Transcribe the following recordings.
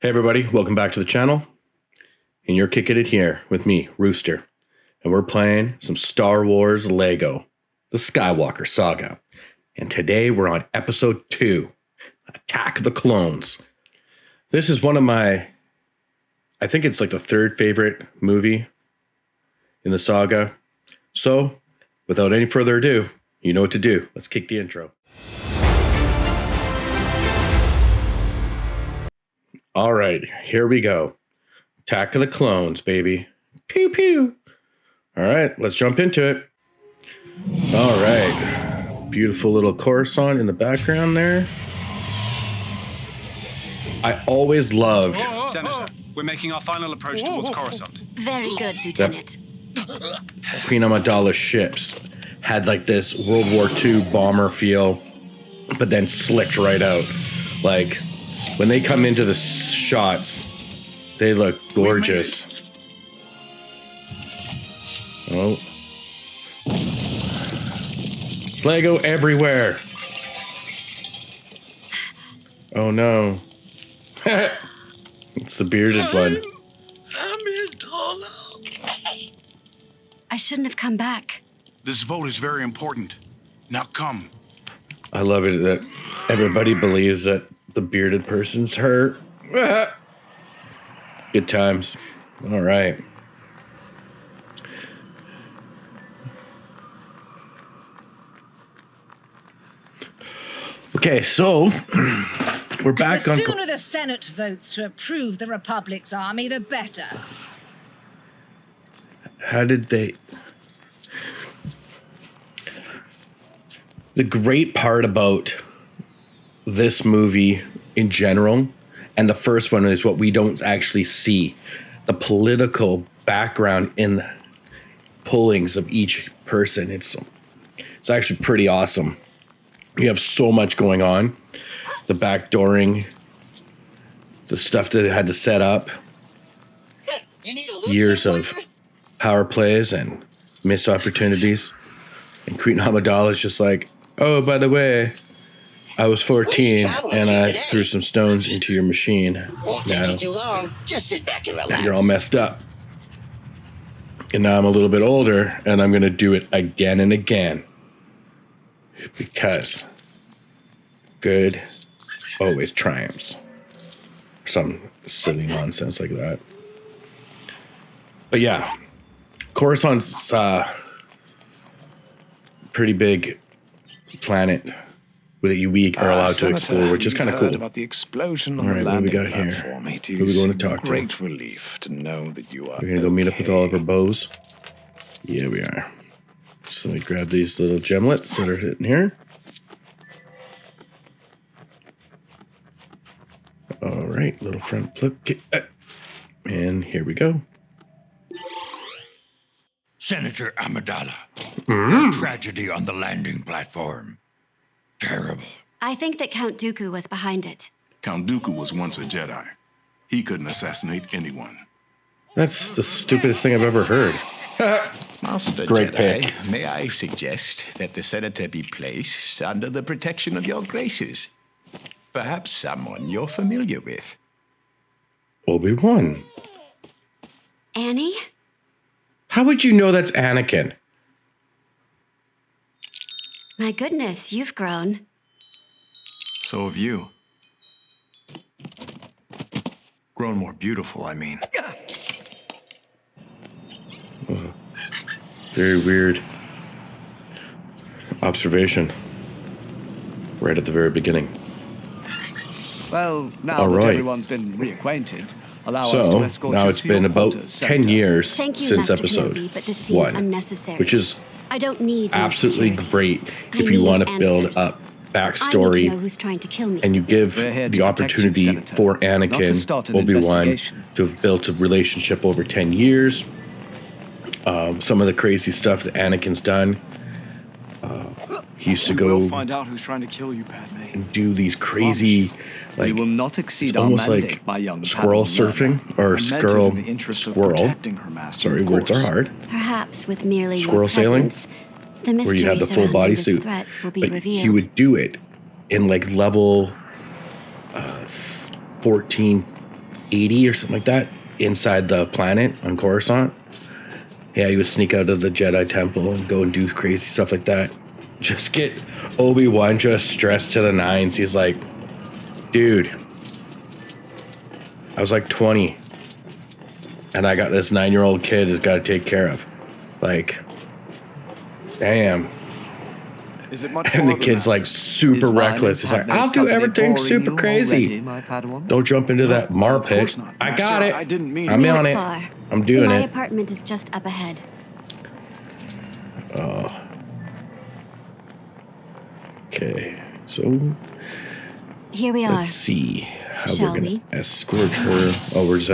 Hey everybody, welcome back to the channel. And you're kicking it here with me, Rooster. And we're playing some Star Wars Lego, the Skywalker Saga. And today we're on episode 2, Attack of the Clones. This is one of my, I think it's like the third favorite movie in the saga. So, without any further ado, you know what to do. Let's kick the intro. All right, here we go. Attack of the Clones, baby. Pew, pew. All right, let's jump into it. All right. Beautiful little Coruscant in the background there. I always loved... Senator, we're making our final approach towards Coruscant. Very good, Lieutenant. Queen Amidala's ships had like this World War II bomber feel, but then slicked right out. Like... when they come into the shots, they look gorgeous. Oh. Lego everywhere. Oh no. It's the bearded one. I shouldn't have come back. This vote is very important. Now come. I love it that everybody believes that the bearded person's hurt. Good times. All right. Okay, so we're back on... The sooner the Senate votes to approve the Republic's army, the better. How did they... The great part about this movie in general, and the first one is what we don't actually see. The political background in the pullings of each person. It's actually pretty awesome. You have so much going on. The backdooring, the stuff that it had to set up. Years of power plays and missed opportunities. And Queen Amidala is just like, oh, by the way, I was 14 and I threw some stones into your machine. Won't take you too long. Just sit back and relax. You're all messed up. And now I'm a little bit older and I'm going to do it again and again. Because good always triumphs. Some silly nonsense like that. But yeah, Coruscant's pretty big planet that we are allowed to explore, which is kind of cool. About the explosion on all right, the what do we landing got here? platform. Who are we going to talk to? Great relief to know that you are. We're gonna go meet up with all of our bows. Yeah, we are. So we grab these little gemlets that are hitting here. All right, little front flip. And here we go. Senator Amidala, a tragedy on the landing platform. Terrible. I think that Count Dooku was behind it. Count Dooku was once a Jedi. He couldn't assassinate anyone. That's the stupidest thing I've ever heard. Master Great Jedi, pick. may I suggest that the senator be placed under the protection of your graces? Perhaps someone you're familiar with. Obi-Wan. Annie? How would you know that's Anakin? My goodness, you've grown. So have you. Grown more beautiful, I mean. Very weird observation. Right at the very beginning. Well, now all right. that everyone's been reacquainted, allow us to So, escort now you it's to your been about quarters, 10 Senator. years Thank you, since Master episode Kenobi, but this seems 1, unnecessary. which is I don't need absolutely security. great I if you need want to build answers. up I need to know backstory who's trying to kill me. and you give We're here to the protect you, opportunity Senator, for not to Anakin, start an Obi-Wan, investigation. to have built a relationship over 10 years. Some of the crazy stuff that Anakin's done. He used to go We'll find out who's trying to kill you, Padme. and do these crazy, like, You will not exceed it's our almost mandate, like my young squirrel Padawan surfing, learner. or I meant it squirrel, in the interest of squirrel. protecting her master, Sorry, of words are course. hard. Perhaps with merely Squirrel your sailing, presence, the where you have the full mystery surrounding this bodysuit, threat will be but revealed. he would do it in like level 14, 80 or something like that inside the planet on Coruscant. Yeah, he would sneak out of the Jedi temple and go and do crazy stuff like that. Just get Obi-Wan just stressed to the nines. He's like, dude, I was like 20 and I got this 9-year-old kid has got to take care of. Like, damn. Is it much And the farther, kid's Master? like super Is reckless. He's like, Padme's I'll do company everything boring super you crazy. already, my Padawan? Don't jump into that mar Of course pit. not. I Master, got it. I didn't mean I'm it. on Not it. far. I'm doing My it. apartment is just up ahead. Okay, so Here we are. let's see how Shall we're gonna we? escort her. Oh, we're just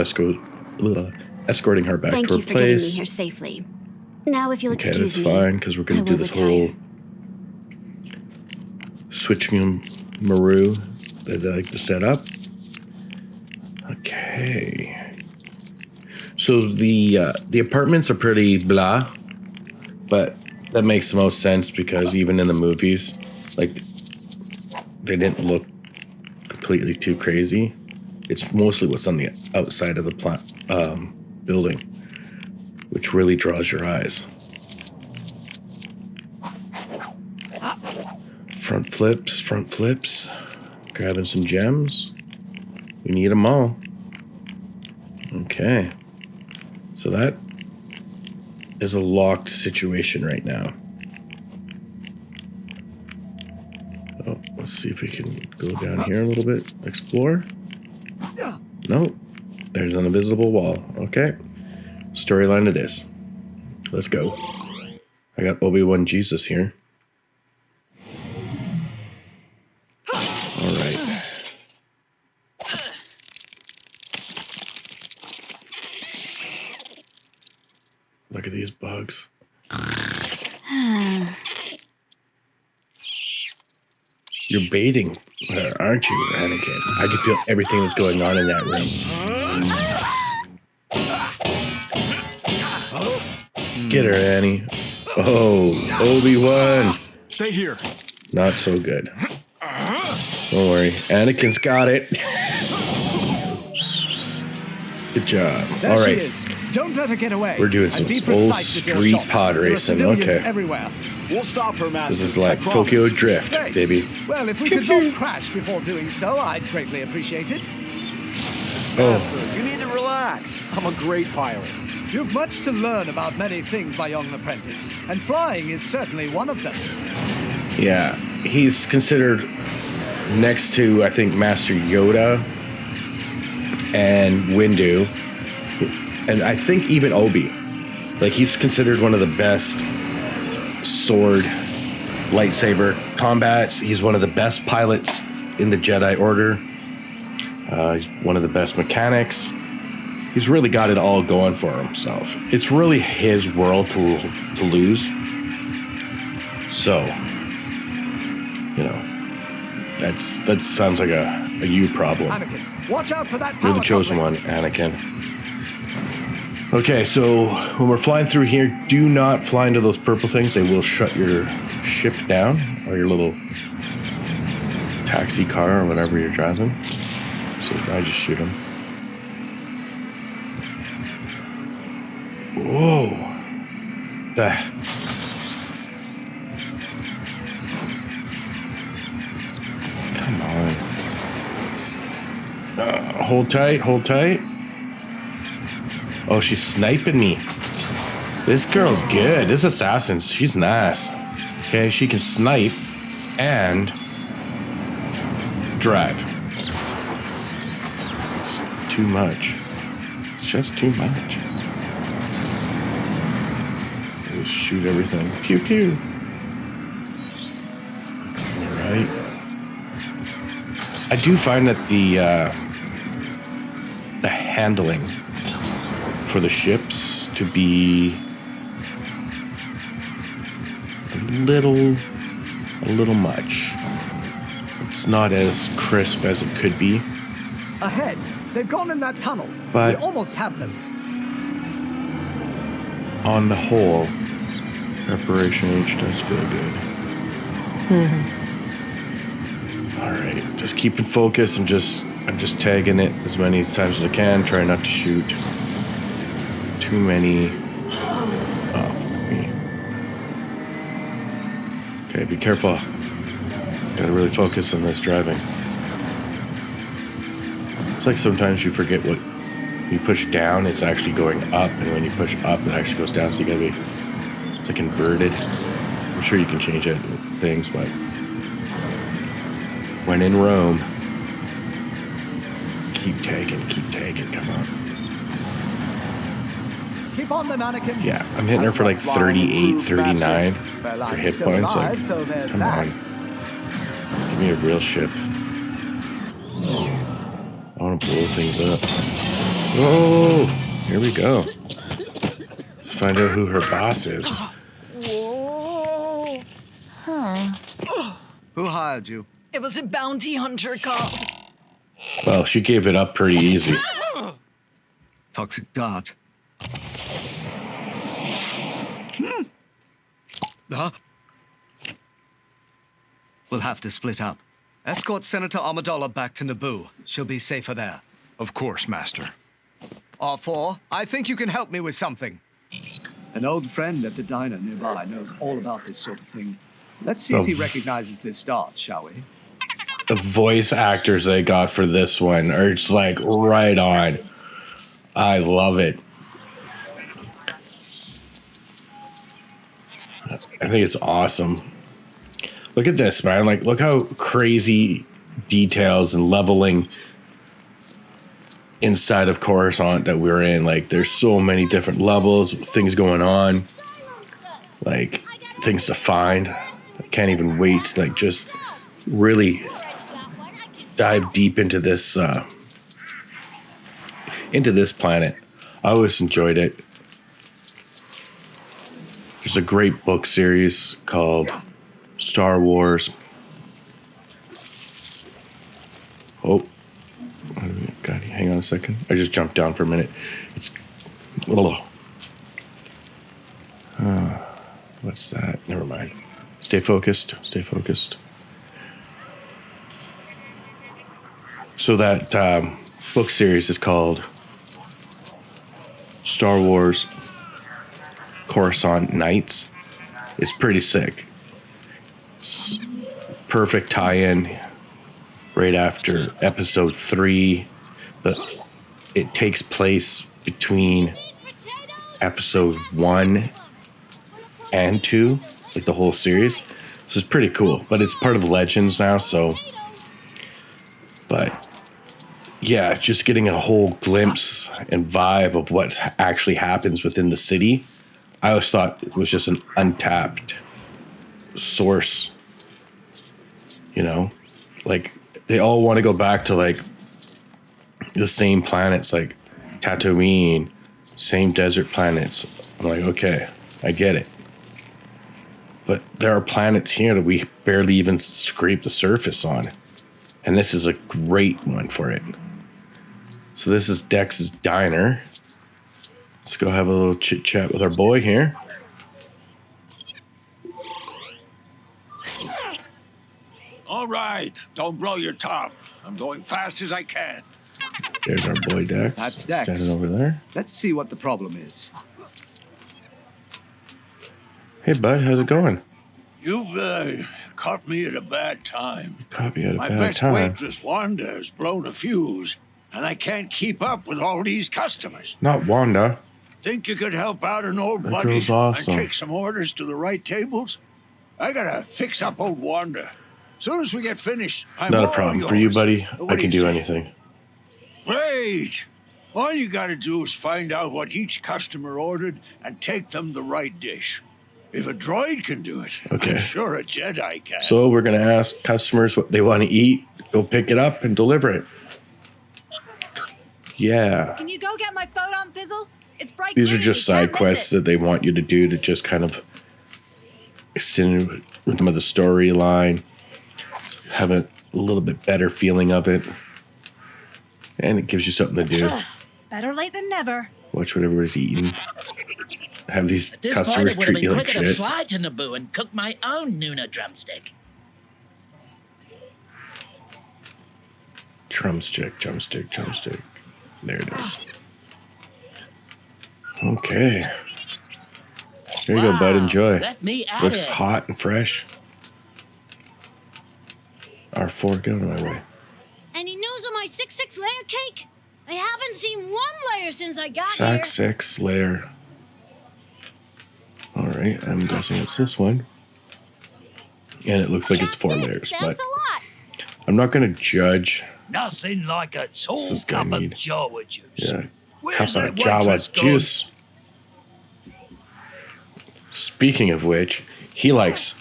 escorting her back Thank to her you for getting me place. here safely. Now, if you'll Okay, excuse that's me, fine because we're gonna I do will this retire. whole switching Maru that I like to set up. Okay, so the apartments are pretty blah, but that makes the most sense because even in the movies, like, they didn't look completely too crazy. It's mostly what's on the outside of the building, which really draws your eyes. Front flips. Grabbing some gems. We need them all. Okay. So that is a locked situation right now. Oh, let's see if we can go down here a little bit. Explore. Nope. There's an invisible wall. Okay. Storyline it is. Let's go. I got Obi-Wan Jesus here. All right. Look at these bugs. You're baiting her, aren't you, Anakin? I can feel everything that's going on in that room. Get her, Annie. Oh, Obi-Wan. Stay here. Not so good. Don't worry. Anakin's got it. Good job. There All she right. is. Don't let her get away. We're doing And some be old precise with your street shots. pod There are racing. civilians Okay. everywhere. We'll stop her, Master. This is like I promise. Tokyo Drift, Great. baby. Well, if we could not crash before doing so, I'd greatly appreciate it. Master, Oh, you need to relax. I'm a great pilot. You've much to learn about many things, my young apprentice, and flying is certainly one of them. yeah. He's considered next to, I think, Master Yoda and Windu, and I think even Obi. Like, he's considered one of the best sword lightsaber combats. He's one of the best pilots in the Jedi Order. He's one of the best mechanics. He's really got it all going for himself. It's really his world to lose. So, you know, that sounds like a you problem. Anakin, watch out for that You're the power chosen coupling. one, Anakin. Okay, so when we're flying through here, do not fly into those purple things. They will shut your ship down, or your little taxi car or whatever you're driving. So I just shoot him. Whoa. Come on. Hold tight, hold tight. Oh, she's sniping me. This girl's good. This assassin, she's nice. Okay, she can snipe and drive. It's too much. It's just too much. Just shoot everything. Pew pew. Alright. I do find that the handling for the ships to be a little much. It's not as crisp as it could be. Ahead. They've gone in that tunnel. But- we almost have them. On the whole, Preparation H does feel good. All right, just keeping focus. I'm just I'm just tagging it as many times as I can. Try not to shoot too many. Oh, me. Okay, be careful. Gotta really focus on this driving. It's like sometimes you forget what you push down, it's actually going up, and when you push up, it actually goes down. So you gotta be, it's like inverted. I'm sure you can change it with things, but when in Rome, keep taking, come on. Keep on the mannequin. Yeah, I'm hitting her for like 38, 39 for hit points. Like, So there's come that. on. Give me a real ship. I want to blow things up. Oh, here we go. Let's find out who her boss is. Who hired you? It was a bounty hunter called. Well, she gave it up pretty easy. Toxic dart. Huh? We'll have to split up. Escort Senator Amidala back to Naboo. She'll be safer there. Of course, Master. R4, I think you can help me with something. An old friend at the diner nearby knows all about this sort of thing. Let's see if he recognizes this dart, shall we? The voice actors they got for this one are just like right on. I love it. I think it's awesome. Look at this, man. Like, look how crazy details and leveling inside of Coruscant that we're in. Like, there's so many different levels, things going on, like things to find. I can't even wait to like just really dive deep into this planet. I always enjoyed it. There's a great book series called Star Wars. Oh, God, hang on a second. I just jumped down for a minute. It's a little. What's that? Never mind. Stay focused. Stay focused. So that book series is called Star Wars Coruscant Nights. It's pretty sick. It's perfect tie-in right after episode 3, but it takes place between episode 1 and 2, like the whole series. This is pretty cool, but it's part of Legends now, so. But yeah, just getting a whole glimpse and vibe of what actually happens within the city. I always thought it was just an untapped source, you know, like they all want to go back to like the same planets, like Tatooine, same desert planets. I'm like, okay, I get it. But there are planets here that we barely even scrape the surface on. And this is a great one for it. So this is Dex's Diner. Let's go have a little chit chat with our boy here. All right, don't blow your top. I'm going fast as I can. There's our boy Dex. That's Dex. Standing over there. Let's see what the problem is. Hey, bud, how's it going? You've caught me at a bad time. Caught me at a My bad best time. waitress, Wanda, has blown a fuse, and I can't keep up with all these customers. Not Wanda. Think you could help out an old That buddy girl's awesome. and take some orders to the right tables? I gotta fix up old Wanda. Soon as we get finished, I'm Not a all problem. yours. For you, buddy, What I do can you do say? anything. Great. All you gotta do is find out what each customer ordered and take them the right dish. If a droid can do it, Okay. I'm sure a Jedi can. So we're going to ask customers what they want to eat, go pick it up, and deliver it. Yeah. Can you go get my photon fizzle? It's bright These are green, just you can't side miss quests it. that they want you to do to just kind of extend some of the storyline, have a little bit better feeling of it, and it gives you something to do. Better late than never. Watch what everybody's eating. Have these At this customers point, it would have treat you been like quicker to shit. fly to Naboo and cook my own Nuna drumstick. Drumstick, drumstick, drumstick. There it is. Okay. There you go, bud. Enjoy. Let me at Looks it. hot and fresh. R4, get out of my way. Any news on my 6-6 layer cake? I haven't seen one layer since I got Sack here. 6 layer. Alright, I'm guessing it's this one. And it looks like it's 4 layers, but I'm not going to judge. Nothing like a tall What's this guy cup of need? Jawa juice. Yeah, Where's cup that of Jawa waitress gone? juice. Speaking of which, he likes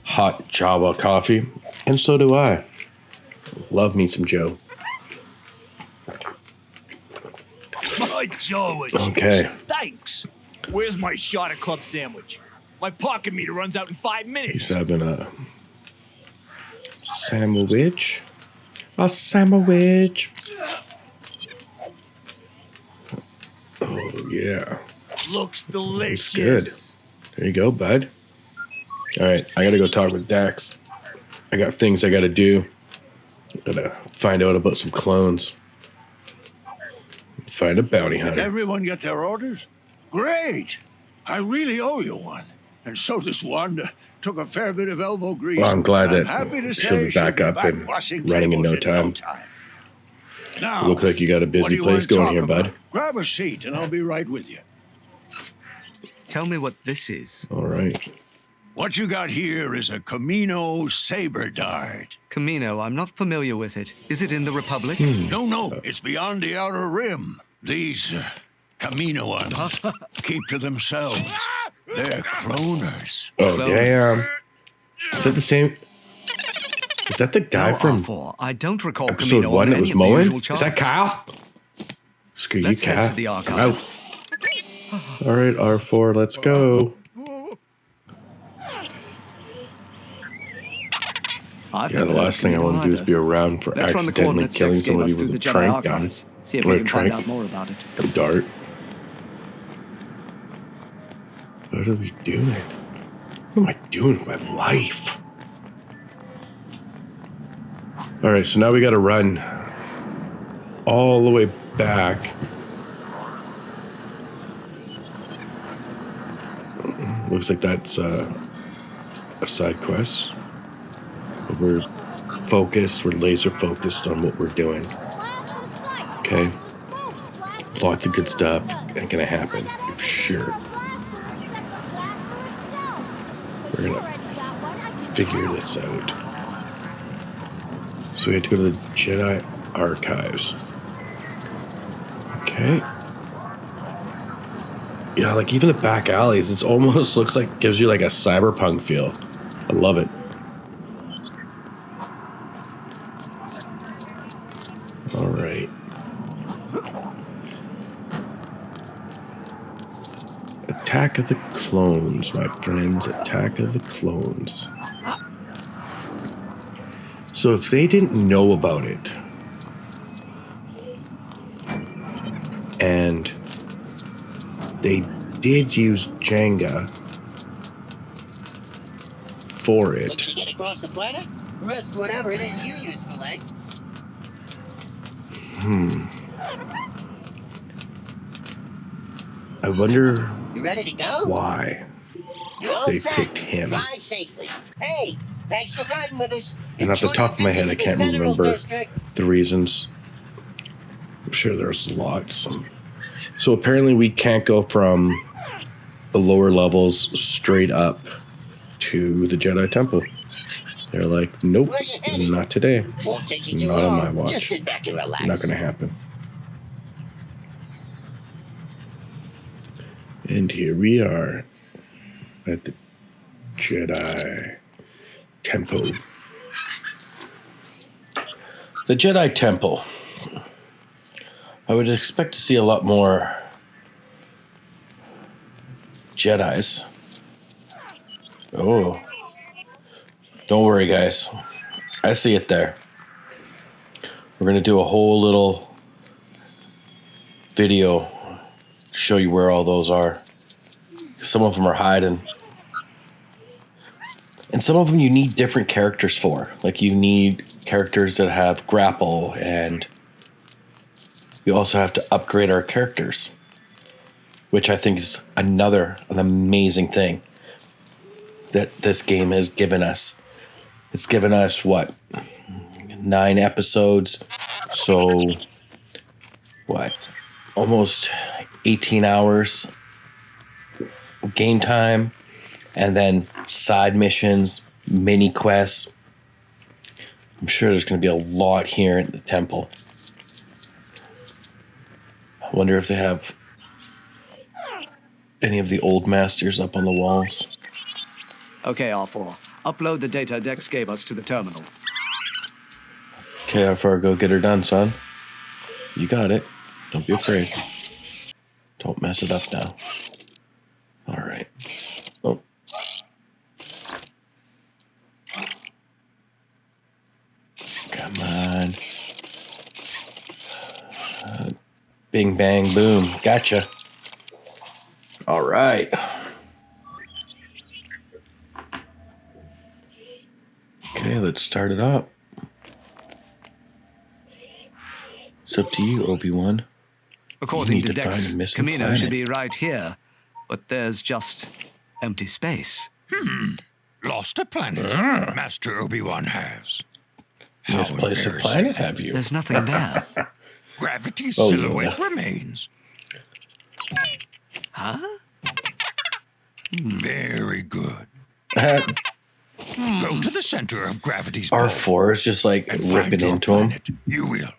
hot Jawa coffee, and so do I. Love me some Joe. My Jawa juice. Okay. Thanks. Where's my shot of club sandwich? My pocket meter runs out in 5 minutes. He's having a sandwich. A sandwich. Oh, yeah. Looks Looks good. delicious. There you go, bud. All right, I gotta go talk with Dax. I got things I gotta do. Gotta find out about some clones. Find a bounty Did hunter. everyone get their orders? Great. I really owe you one. And so does Wanda. Took a fair bit of elbow grease. Well, I'm glad I'm that happy to she'll say be back up and washing running in no tables time. Now, Look like you got a what do busy you place wanna going talk here, about? bud. Grab a seat and I'll be right with you. Tell me what this is. All right. What you got here is a Camino saber dart. Camino, I'm not familiar with it. Is it in the Republic? No, it's beyond the outer rim. These Caminoans keep to themselves. They're croners. Oh, damn. Is that the same? Is that the guy No, from R4. I don't recall episode Camino 1 on that any was of the usual mowing? Is that charts. Kyle? Screw Let's you, head Kyle. to the I'm archive. out. All right, R4, let's go. Yeah, the last thing I want to do is be around for Let's run the accidentally coordinates killing Dex gave somebody us through with a the Jedi trank gun. archives. See if Or we a can find trank. out more about it. A dart. What are we doing? What am I doing with my life? All right, so now we got to run all the way back. Looks like that's a side quest. But we're focused, we're laser focused on what we're doing. Okay. Lots of good stuff gonna happen, I'm sure. We're gonna figure this out. So we have to go to the Jedi archives. Okay. Yeah, like even the back alleys, it's almost looks like gives you like a cyberpunk feel. I love it. All right. Attack of the Clones, my friends. Attack of the Clones. So if they didn't know about it, and they did use Jenga for it. Looking to get across the planet? Rest whatever it is you use for legs. I wonder You ready to go? why You're all they set. picked him. Drive safely. Hey, thanks for riding with us. And off the Enjoy top of my your head, I visit to can't the Federal remember District. the reasons. I'm sure there's lots. So apparently we can't go from the lower levels straight up to the Jedi Temple. They're like, nope, Where you headed? not today. Won't take you too Not on my long. watch. Just sit back and relax. Not gonna happen. And here we are at the Jedi Temple. The Jedi Temple. I would expect to see a lot more Jedis. Oh. Don't worry, guys. I see it there. We're going to do a whole little video to show you where all those are. Some of them are hiding. And some of them you need different characters for. Like you need characters that have grapple, and we also have to upgrade our characters, which I think is an amazing thing that this game has given us. It's given us, what, 9 episodes? So, what, almost 18 hours game time, and then side missions, mini quests. I'm sure there's going to be a lot here at the temple. I wonder if they have any of the old masters up on the walls. Okay, R4. Upload the data Dex gave us to the terminal. Okay, R4, go get her done, son. You got it. Don't be afraid. Don't mess it up now. All right. Oh. Come on. Bing, bang, boom. Gotcha. All right. Okay, let's start it up. It's up to you, Obi-Wan. According to Dex, Camino should be right here, but there's just empty space. Lost a planet. Master Obi-Wan has. Misplaced a planet, have you? There's nothing there. Gravity's silhouette remains. Huh? Very good. Go to the center of gravity's R4 is just like ripping into him. You will.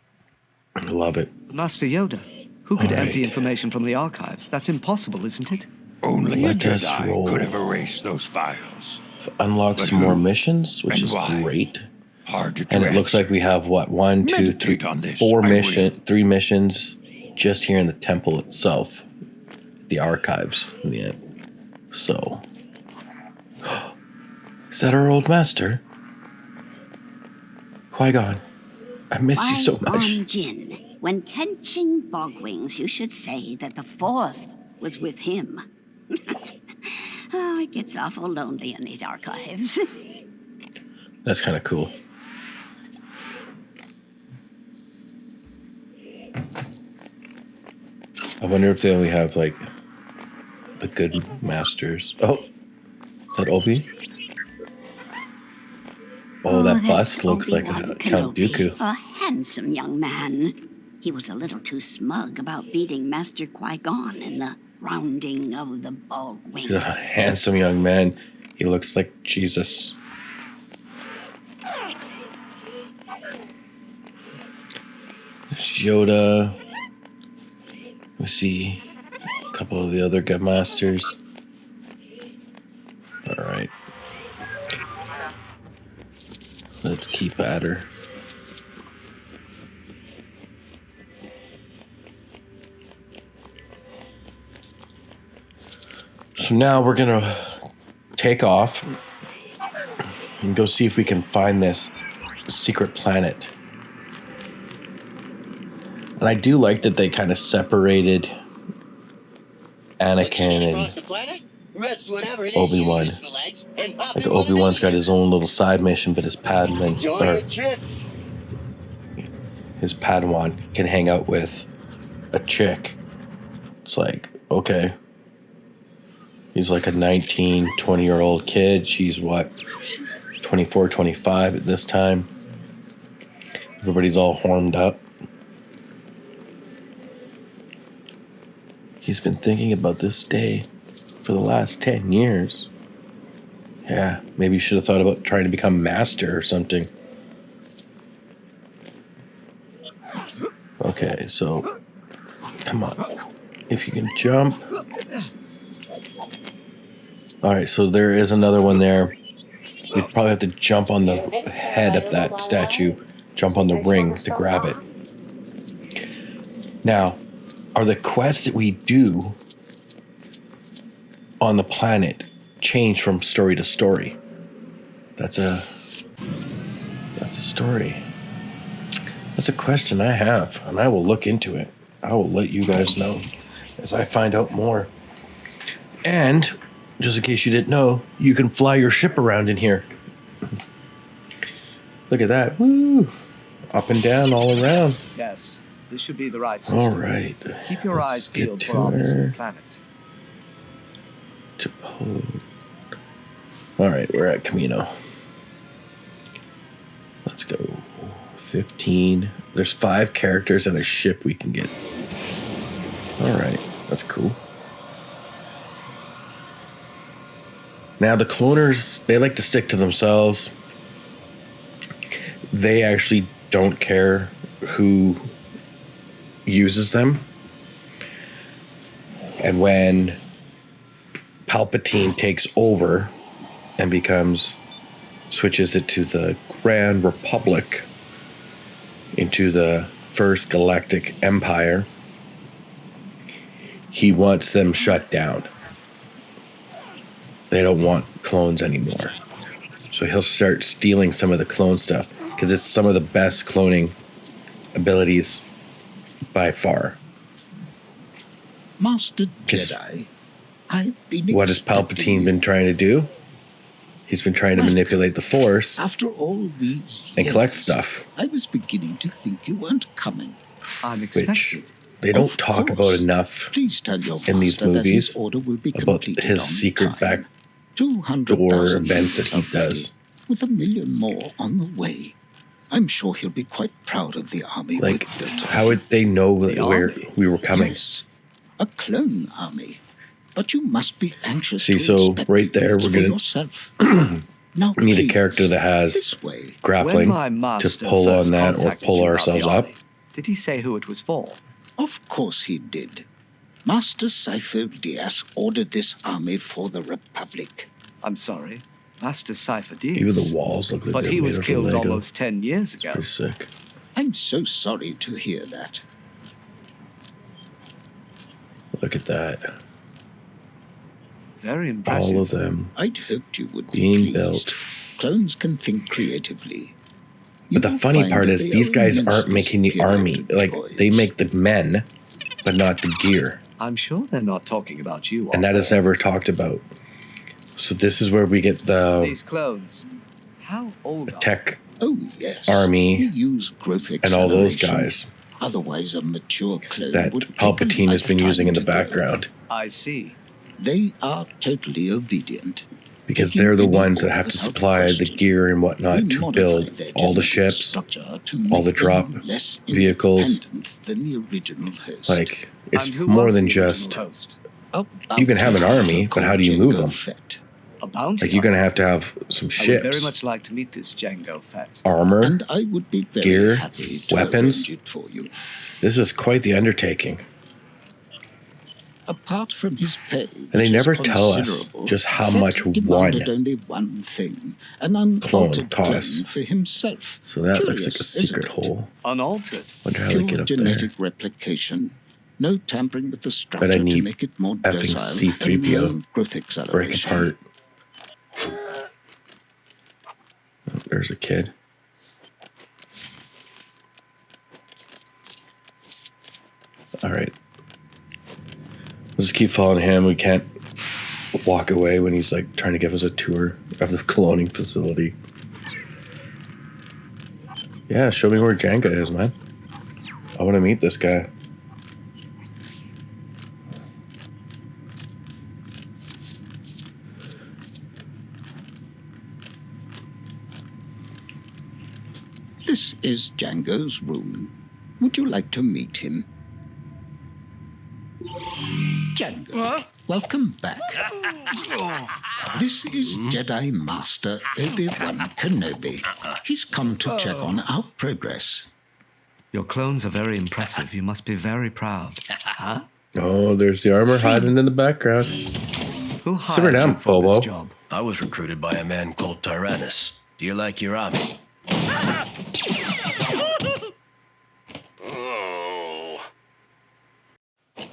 I love it. Master Yoda, who could empty information from the archives? That's impossible, isn't it? Only a Let us Jedi roll. could have erased those files. Unlock some more missions, which is great. Hard to And it looks like we have what, 1, 2, 3, 4 3 missions just here in the temple itself, the archives. Yeah. So, is that our old master? Qui-Gon, I miss you so much. Jin. When catching bogwings, you should say that the 4th was with him. Oh, it gets awful lonely in these archives. That's kind of cool. I wonder if they only have, like, the good masters. Oh, is that Obi? Oh, that bust looks like a Count Dooku. A handsome young man. He was a little too smug about beating Master Qui-Gon in the rounding of the bog wings. He's a handsome young man. He looks like Jesus. There's Yoda. We see a couple of the other good masters. All right. Let's keep at her. So now we're gonna take off and go see if we can find this secret planet. And I do like that they kind of separated Anakin and Obi-Wan. Like Obi-Wan's got his own little side mission, but his Padawan can hang out with a chick. It's like, okay. He's like a 19, 20-year-old kid. She's what, 24, 25 at this time. Everybody's all horned up. He's been thinking about this day for the last 10 years. Yeah, maybe you should have thought about trying to become master or something. Okay, so come on. If you can jump. All right, so there is another one there. You probably have to jump on the head of that statue, jump on the ring to grab it. Now, are the quests that we do on the planet change from story to story? That's a story. That's a question I have, and I will look into it. I will let you guys know as I find out more. And just in case you didn't know, you can fly your ship around in here. Look at that. Woo! Up and down, all around. Yes, this should be the right system. All right. Keep your Let's eyes get peeled to for our missing her. planet. All right, we're at Camino. Let's go. 15. There's 5 characters and a ship we can get. All right, that's cool. Now the cloners, they like to stick to themselves. They actually don't care who uses them. And when Palpatine takes over and switches it to the Grand Republic, into the First Galactic Empire, he wants them shut down. They don't want clones anymore. So he'll start stealing some of the clone stuff, because it's some of the best cloning abilities by far. Master Jedi, I've been What has Palpatine been trying to do? He's been trying to manipulate the Force after all these and years, collect stuff. I was beginning to think you weren't coming. Which they don't talk about enough Please tell your in these master that his movies order will be about completed his on secret time. back 200,000 door events that he units already, does. with 1 million more on the way. I'm sure he'll be quite proud of the army Like, we've built. how would they know where we were coming? Yes, a clone army. But you must be anxious See, to so inspect right the there, units we're for gonna yourself. Now, we need a please, character that has this way. grappling When my master to pull on first that or contacted pull you about ourselves the up. army, did he say who it was for? Of course he did. Master Sifo Dyas ordered this army for the Republic. I'm sorry, Master Sifo Dyas. Even the walls look like But they're he made was of killed Lego. almost 10 years ago. Pretty sick. I'm so sorry to hear that. Look at that. Very impressive. All of them I'd hoped you would be being pleased. built. Clones can think creatively. But the You'll funny find part that is they these are guys aren't immensely making the superior army. to Like, droids. they make the men, but not the gear. I'm sure they're not talking about you. And that is never talked about. So this is where we get the These clones. How old are tech Oh, yes. army We use growth and all those acceleration. guys Otherwise, a mature clone that would take a Palpatine has been lifetime using in the to grow. background. I see. They are totally obedient. Because Taking they're the any ones that order have to without supply the question. gear and whatnot We to modify build their all the genetic ships, structure to all the make drop them less vehicles. independent than the original host. Like, it's And who more was than the original just, host? you can have an army, but how do you move them? A bounty Like, you're going to hunter. have some I would very ships, much like to meet this Jango Fett. armor, And I would be very gear, happy to weapons. arrange it for you. This is quite the undertaking. Apart from his pay, And they which is never tell us considerable, just how Fett much demanded one only one thing, an unaltered clone costs. for himself. So that looks like a Curious, secret isn't it? hole. Unaltered. Wonder how they Pure get up genetic there. replication. No tampering with the structure But I to need make it more effing docile, C-3PO. and no growth Break acceleration. apart. Oh, there's a kid. All right. We'll just keep following him. We can't walk away when he's like trying to give us a tour of the cloning facility. Yeah, show me where Jenga is, man. I want to meet this guy. This is Django's room. Would you like to meet him? Django, welcome back. This is Jedi Master Obi-Wan Kenobi. He's come to check on our progress. Your clones are very impressive. You must be very proud. Huh? Oh, there's the armor hiding in the background. Who Simmer hired down, you for Bobo. this job? I was recruited by a man called Tyrannus. Do you like your army?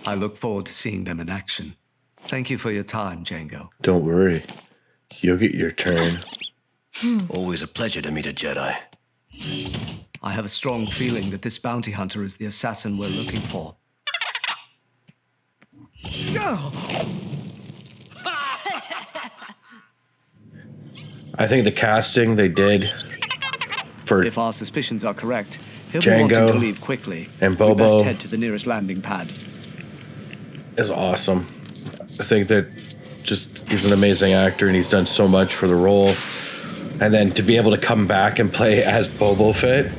I look forward to seeing them in action. Thank you for your time, Jango. Don't worry. You'll get your turn. Always a pleasure to meet a Jedi. I have a strong feeling that this bounty hunter is the assassin we're looking for. I think the casting they did for If our suspicions are correct, he'll be Django wanting to leave quickly. and We Bobo best head to the nearest landing pad. is awesome. I think that just he's an amazing actor and he's done so much for the role. And then to be able to come back and play as Boba Fett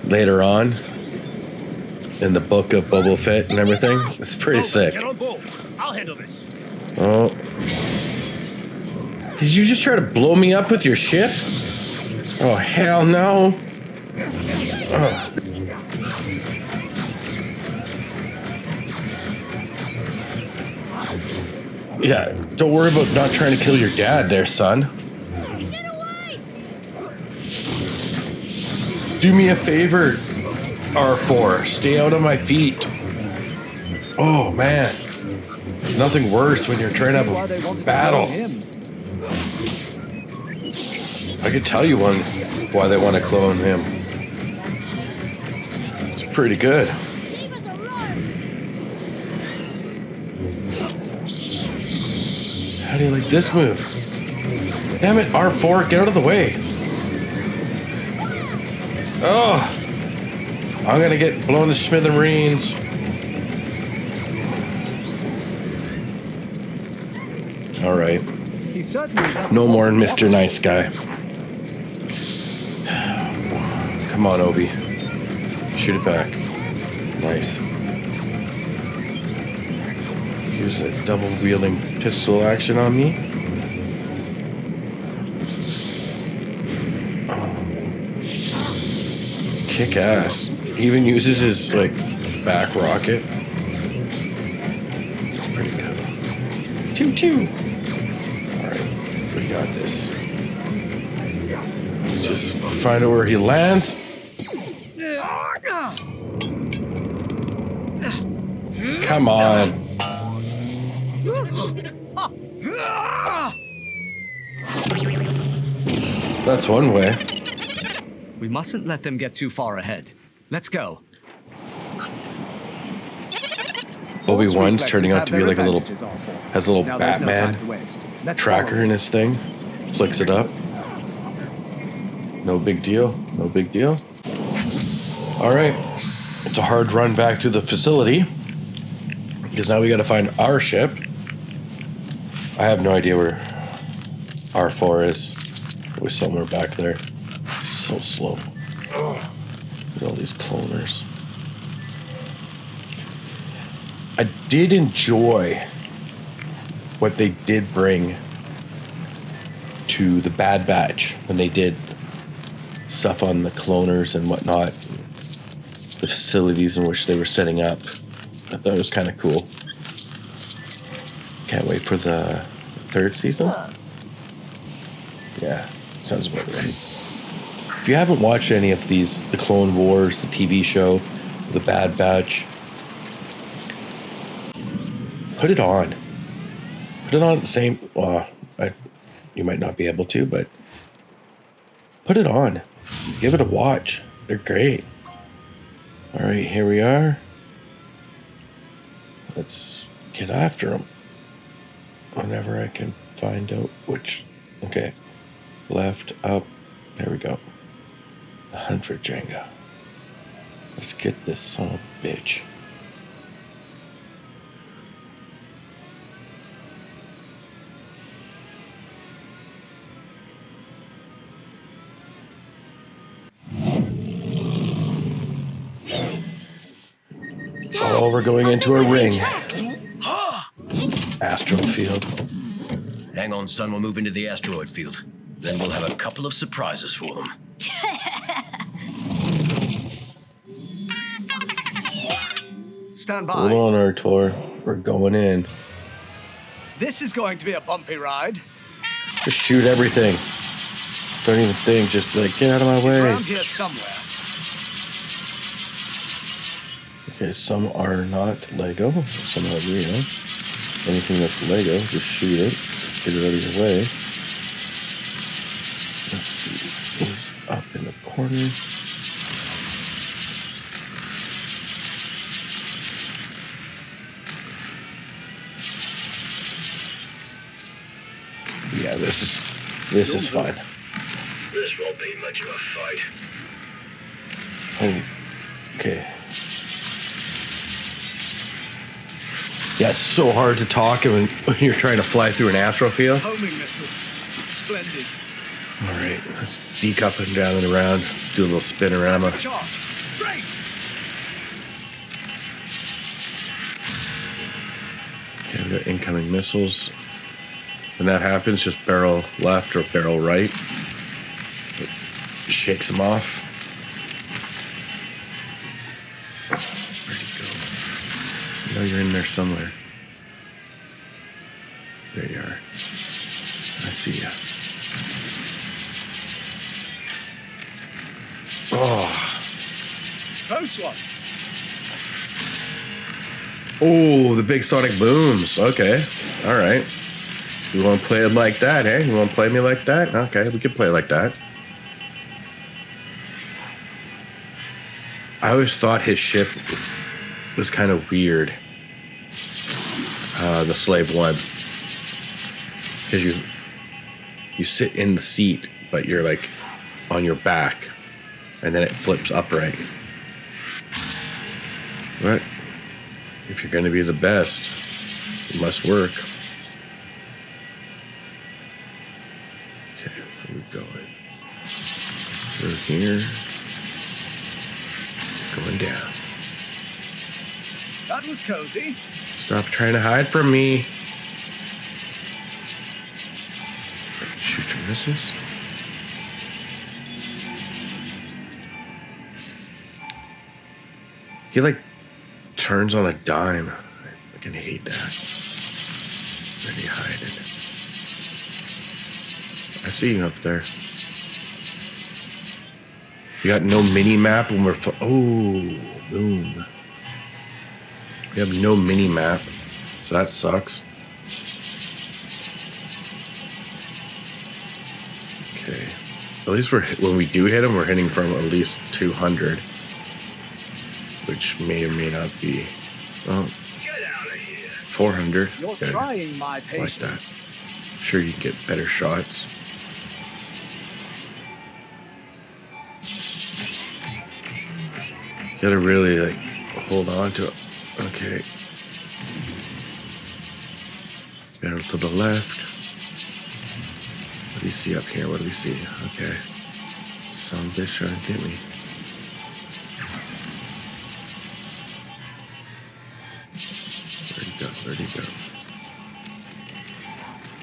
later on in the book of Boba Fett and everything, it's pretty sick. Get on board. I'll handle this. Oh. Did you just try to blow me up with your ship? Oh, hell no. Oh. Yeah, don't worry about not trying to kill your dad there, son. Do me a favor, R4. Stay out of my feet. Oh, man. There's nothing worse when you're trying to have a battle. I could tell you why they want to clone him. It's pretty good. How do you like this move? Damn it, R4, get out of the way. Oh, I'm gonna get blown to smithereens. All right. No more Mr. Nice Guy. Come on, Obi. Shoot it back. Nice. Use a double-wielding pistol action on me. Kick ass. He even uses his like back rocket. It's pretty cool. Choo choo. Alright, we got this. Just find out where he lands. Come on. That's one way. We mustn't let them get too far ahead. Let's go. Obi-Wan's turning out to be like a little, has a little Batman tracker in his thing. Flicks it up. No big deal. No big deal. All right. It's a hard run back through the facility because now we got to find our ship. I have no idea where R4 is. It was somewhere back there. So slow. Look at all these cloners. I did enjoy what they did bring to the Bad Batch when they did stuff on the cloners and whatnot, the facilities in which they were setting up. I thought it was kind of cool. Can't wait for the third season. Yeah, sounds about right. If you haven't watched any of these, the Clone Wars, the TV show, the Bad Batch, put it on. Put it on at the same. You might not be able to, but put it on. Give it a watch. They're great. All right, here we are. Let's get after them. Whenever I can find out which. Okay, left, up. There we go. The hunt for Jenga. Let's get this son of a bitch. Oh, we're going into a ring. Astral field. Hang on, son. We'll move into the asteroid field. Then we'll have a couple of surprises for them. Stand by. Hold on, Artor. We're going in. This is going to be a bumpy ride. Just shoot everything. Don't even think. Just be like, get out of my way. Around here somewhere. Okay, some are not Lego. Some are real. Anything that's Lego, just shoot it. Get it out of your way. Let's see. Who's up in the corner? Yeah, this is This is fine. This won't be much of a fight. Oh, okay. Yeah, it's so hard to talk when you're trying to fly through an astral field. Homing missiles. Splendid. All right, let's deke up and down and around. Let's do a little spinorama. Charge. Race. Okay, we got incoming missiles. When that happens, just barrel left or barrel right. It shakes them off. Where'd he go? I know you're in there somewhere. There you are. I see you. Oh. Close one. Oh, the big sonic booms. Okay. All right. You want to play it like that, eh? You want to play me like that? Okay, we can play like that. I always thought his ship was kind of weird. The Slave One. Because you sit in the seat, but you're like on your back. And then it flips upright. But if you're going to be the best, it must work. Okay, where are we going? Through here. Going down. That was cozy. Stop trying to hide from me. Shoot your missiles. He like turns on a dime. I can hate that. Where did he hide it? I see you up there. We got no mini map when we're oh, boom. We have no mini map, so that sucks. Okay, at least when we do hit him, we're hitting from at least 200, which may or may not be. Well, 400. You're Okay. trying my patience. Like that. I'm sure you can get better shots. You gotta really like hold on to it. Okay. Barrel to the left. What do you see up here? What do we see? Okay. Some bitch trying to get me. Where'd he go? Where'd he go?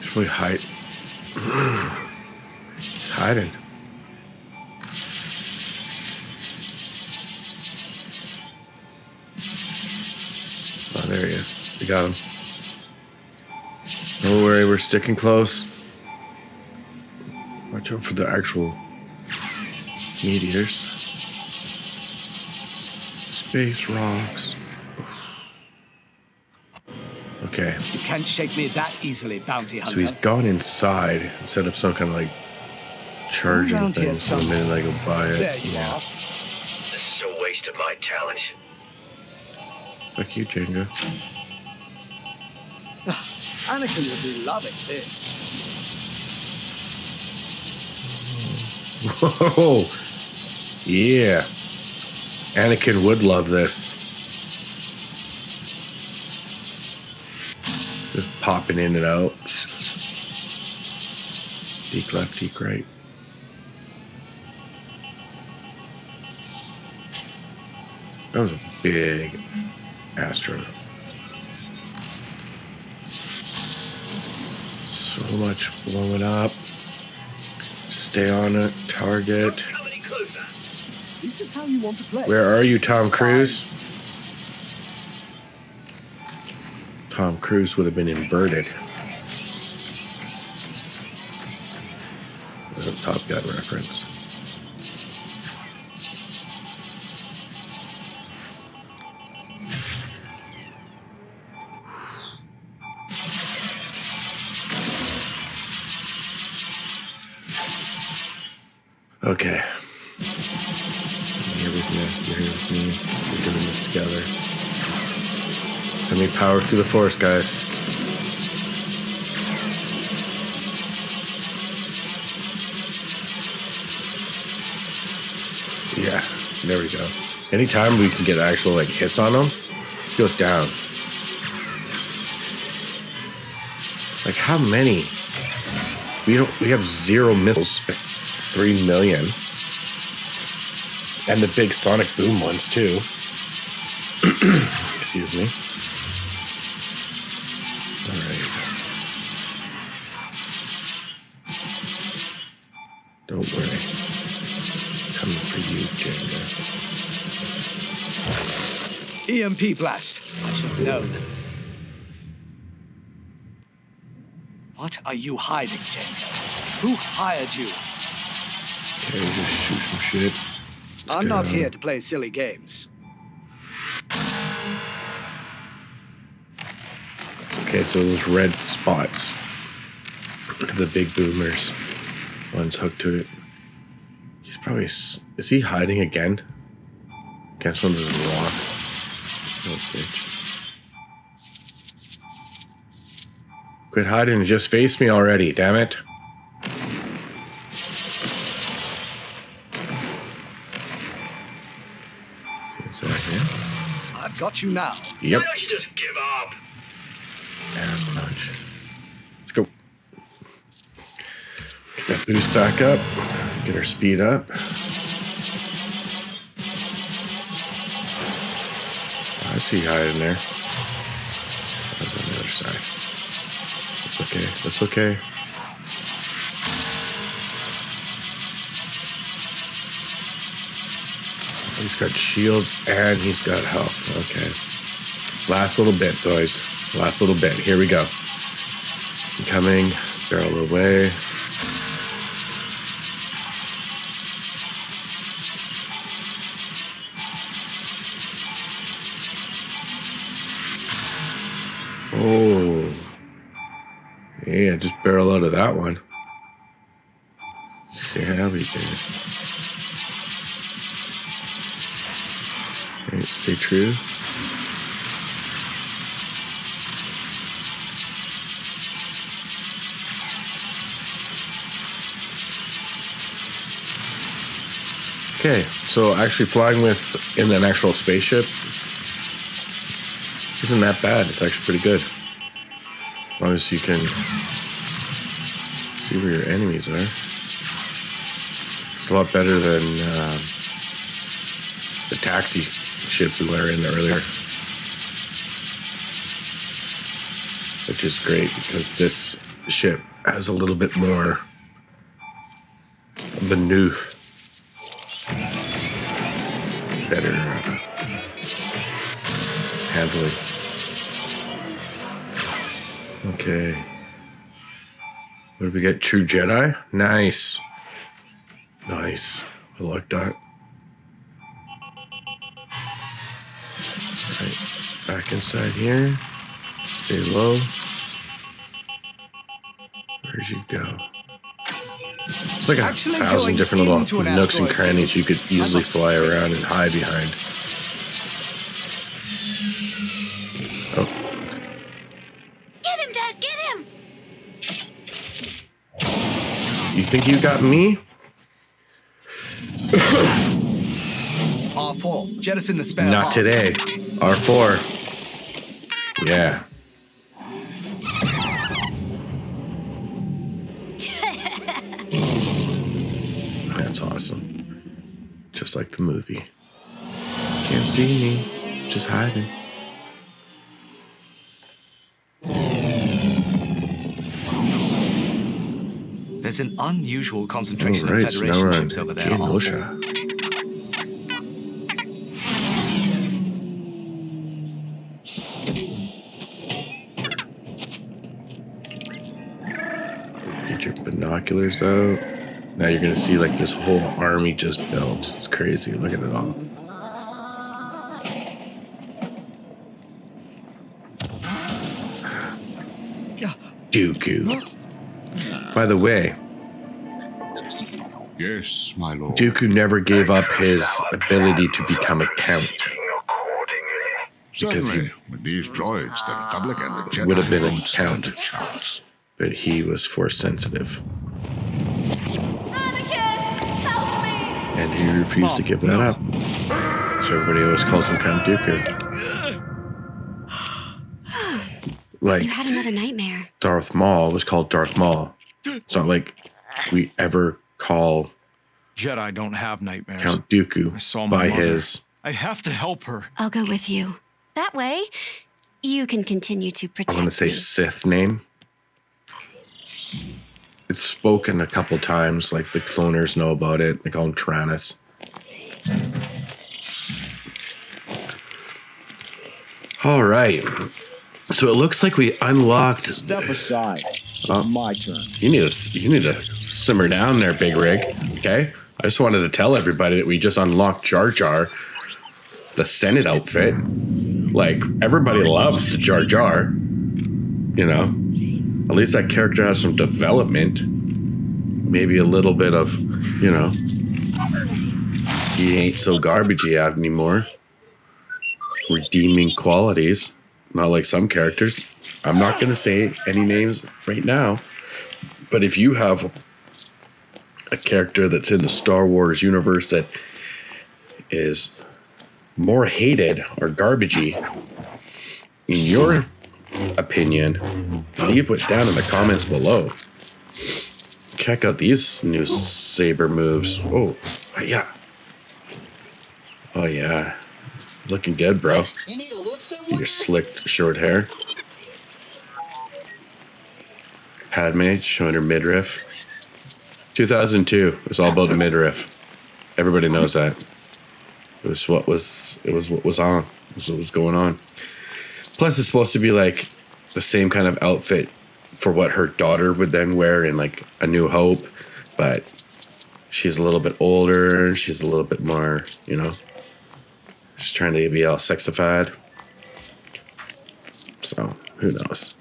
He's really hiding. He's hiding. Oh, there he is. We got him. Don't worry, we're sticking close. Watch out for the actual meat eaters. Space rocks. Okay. You can't shake me that easily, bounty hunter. So he's gone inside and set up some kind of like charging thing. So the minute I go buy it. There you are. This is a waste of my talent. Fuck you, Jenga. Anakin will be loving this. Whoa. Yeah. Anakin would love this. Just popping in and out. Deke left, deke right. That was a big Astro. So much blowing up. Stay on it. Target. This is how you want to play. Where are you, Tom Cruise? Tom Cruise would have been inverted. That's a Top Gun reference. Okay. You're here with me. You're here with me. We're doing this together. Send me power through the force, guys. There we go. Anytime we can get actual like hits on him, he goes down. Like how many? We have 0 missiles. 3 million. And the big sonic boom ones too. Excuse me. All right. Don't worry. Coming for you, Jenga. EMP blast. I should have known. What are you hiding, Jenga? Who hired you? Okay, just shoot some shit. I'm not here to play silly games. Okay, so those red spots. The big boomers. One's hooked to it. He's probably... Is he hiding again? Against one of those rocks? Oh, bitch. Quit hiding and just face me already, damn it. I've got you now. Yep. Why don't you just give up? Ass punch. Let's go. Get that boost back up. Get our speed up. I see you hiding there. That's on the other side. That's okay. That's okay. He's got shields and he's got health. Okay. Last little bit, boys. Last little bit. Here we go. I'm coming. Barrel away. Oh. Yeah, just barrel out of that one. Yeah, we did. Right, stay true. Okay, so actually flying in an actual spaceship isn't that bad. It's actually pretty good. As long as you can see where your enemies are. It's a lot better than the taxi ship we were in earlier. Which is great because this ship has a little bit more maneuver. Better handling. Okay. What did we get? True Jedi? Nice. Nice. I like that. Right. Back inside here. Stay low. Where'd you go? It's like 1,000 different little nooks and crannies you could easily fly around and hide behind. Oh. Get him, Dad! Get him! You think you got me? R4, jettison the spare Not parts. today. R4. Yeah. That's awesome. Just like the movie. Can't see me. Just hiding. There's an unusual concentration All right, of so now Federation we're on ships over there. Genosha. Get your binoculars out. Now you're gonna see like this whole army just built. It's crazy. Look at it all. Dooku. By the way, yes, my lord. Dooku never gave up his ability to become a count. Because Certainly, with these droids, the Republic and the Jedi would have been a don't stand count. a chance. But he was force sensitive. And he refused to give that up. So everybody always calls him Count Dooku. Like, You had another nightmare. Darth Maul was called Darth Maul. It's not like we ever call Jedi don't have nightmares. Count Dooku by his... I have to help her. I'll go with you. That way, you can continue to protect I want to say me. Sith name. It's spoken a couple times, like the cloners know about it. They call him Tranus. All right. So it looks like we unlocked... Step aside. My turn. You need to simmer down there, Big Rig. Okay? I just wanted to tell everybody that we just unlocked Jar Jar, the Senate outfit. Like, everybody loves the Jar Jar. You know? At least that character has some development. Maybe a little bit of, you know, he ain't so garbagey out anymore. Redeeming qualities. Not like some characters. I'm not going to say any names right now. But if you have a character that's in the Star Wars universe that is more hated or garbagey, in your opinion, leave it down in the comments below. Check out these new saber moves. Oh, yeah. Oh, yeah. Looking good, bro. Your slicked short hair. Padme showing her midriff. 2002. It was all about the midriff. Everybody knows that. It was what was on. It was what was going on. Plus, it's supposed to be like the same kind of outfit for what her daughter would then wear in like A New Hope, but she's a little bit older. She's a little bit more, you know, she's trying to be all sexified. So who knows?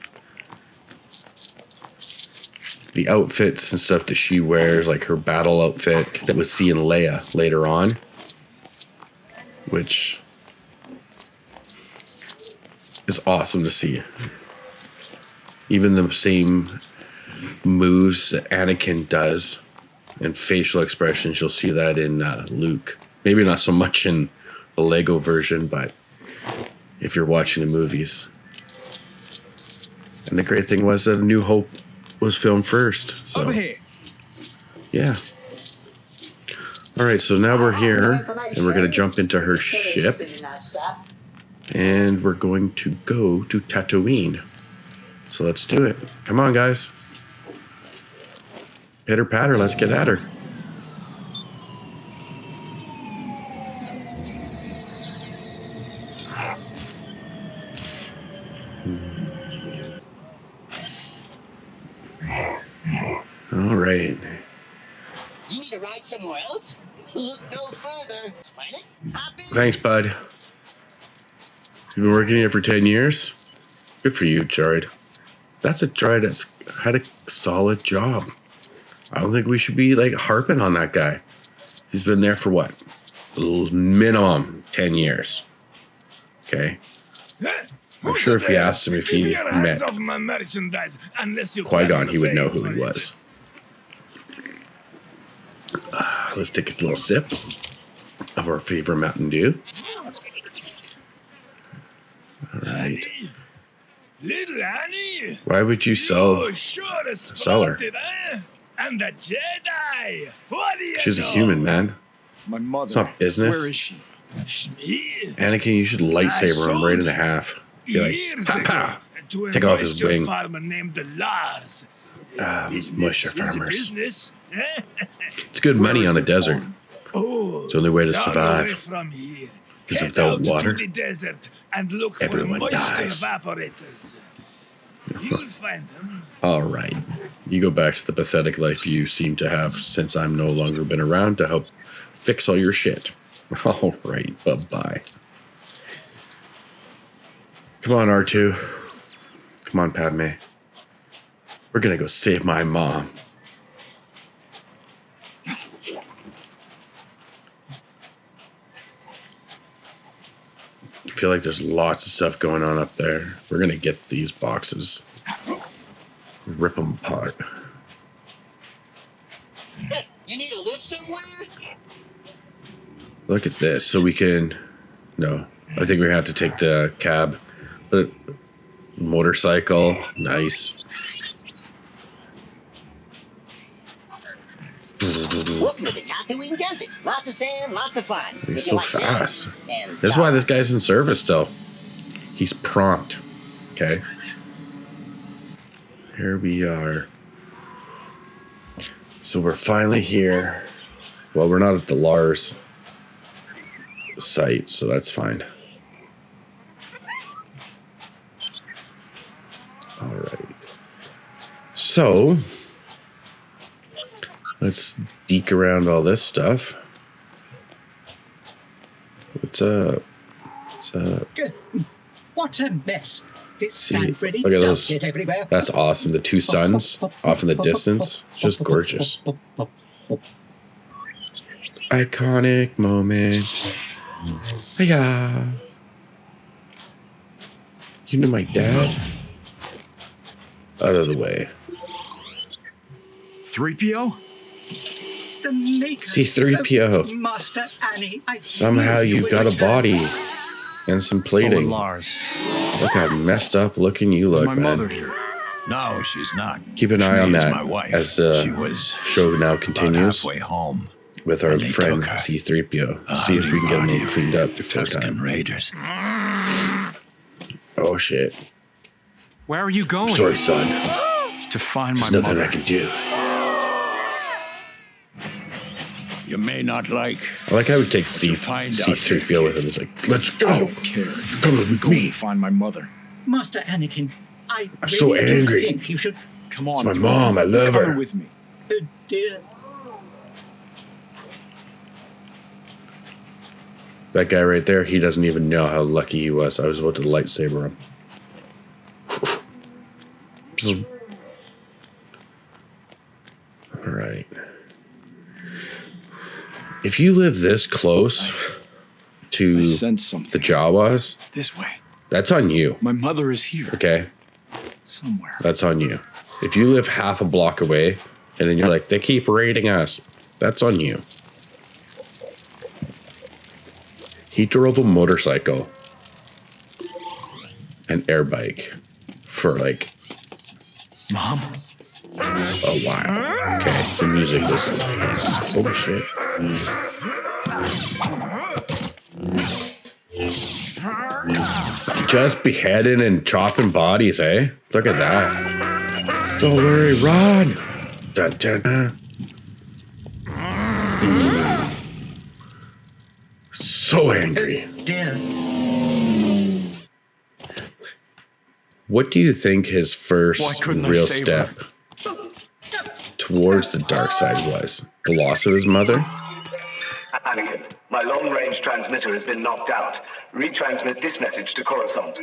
The outfits and stuff that she wears, like her battle outfit that we'd see in Leia later on, which is awesome to see. Even the same moves that Anakin does and facial expressions, you'll see that in Luke. Maybe not so much in the Lego version, but if you're watching the movies. And the great thing was that A New Hope was filmed first. So, over here. Yeah. All right, so now we're here, and we're going to jump into her ship. And we're going to go to Tatooine. So let's do it. Come on, guys. Pitter patter, let's get at her. All right. You need to ride somewhere else? Look no further. Thanks, bud. You've been working here for 10 years? Good for you, Jared. That's a droid that's had a solid job. I don't think we should be like harping on that guy. He's been there for what? Minimum 10 years. Okay. I'm sure if we asked him if he met Qui-Gon, he would know who he was. Let's take a little sip of our favorite Mountain Dew. All right. Little Annie. Why would you sell her? And the Jedi. What do you She's a know? human, man. My mother. It's not business. Where is she? Anakin, you should lightsaber him right in half. Be like, pow, pow. Take off his wing. Mush your farmers. It's good money on the desert. It's the only way to survive. Because without water, everyone dies. You'll find them. All right. You go back to the pathetic life you seem to have since I'm no longer been around to help fix all your shit. All right. Bye-bye. Come on, R2. Come on, Padme. We're going to go save my mom. I feel like there's lots of stuff going on up there. We're going to get these boxes. Rip them apart. You need to live somewhere? Look at this. So we can No. I think we have to take the cab. But motorcycle. Nice. Welcome to the Tatooine Desert. Lots of sand, lots of fun. He's If you so like sand fast. and That's why this guy's in service still. He's prompt. Okay. Here we are. So we're finally here. Well, we're not at the Lars site, so that's fine. All right. So let's deke around all this stuff. What's up? What's up? What a mess. This See, sand really look at does those. get everywhere. That's awesome. The two suns off in the distance. It's just gorgeous. Iconic moment. Hiya. You know my dad? Out of the way. 3PO? The maker C-3PO. of Master Annie. Somehow you got a body and some plating. Lars. Look how messed up looking you look, My man. mother here. No, she's not. Keep an eye on She is that my wife. as the She was show now continues halfway home with our when they friend took her. C-3PO. See if we can get him all cleaned up before time. Raiders. Oh shit. Where are you going? Sorry, son. To find There's my nothing mother. I can do. You may not like. I like how we take find out C-3PO with him. He's like, let's I go. don't care. Come with me. Find my mother. Master Anakin, I I'm so really do angry. think you should. Come on. It's my mom. I love Come her. with me. Oh dear. That guy right there, he doesn't even know how lucky he was. I was about to lightsaber him. All right. If you live this close to the Jawas, This way. that's on you. My mother is here. Okay? Somewhere. That's on you. If you live half a block away and then you're like, they keep raiding us, that's on you. He drove a motorcycle, an air bike, for like Mom? a while. Okay, the music was intense. Oh shit. Just beheading and chopping bodies, eh? Look at that. Don't worry, run! Dun, dun, dun. So angry. Dear. What do you think his first Why couldn't I real save step towards the dark side was? The loss of his mother? Anakin, my long-range transmitter has been knocked out. Retransmit this message to Coruscant.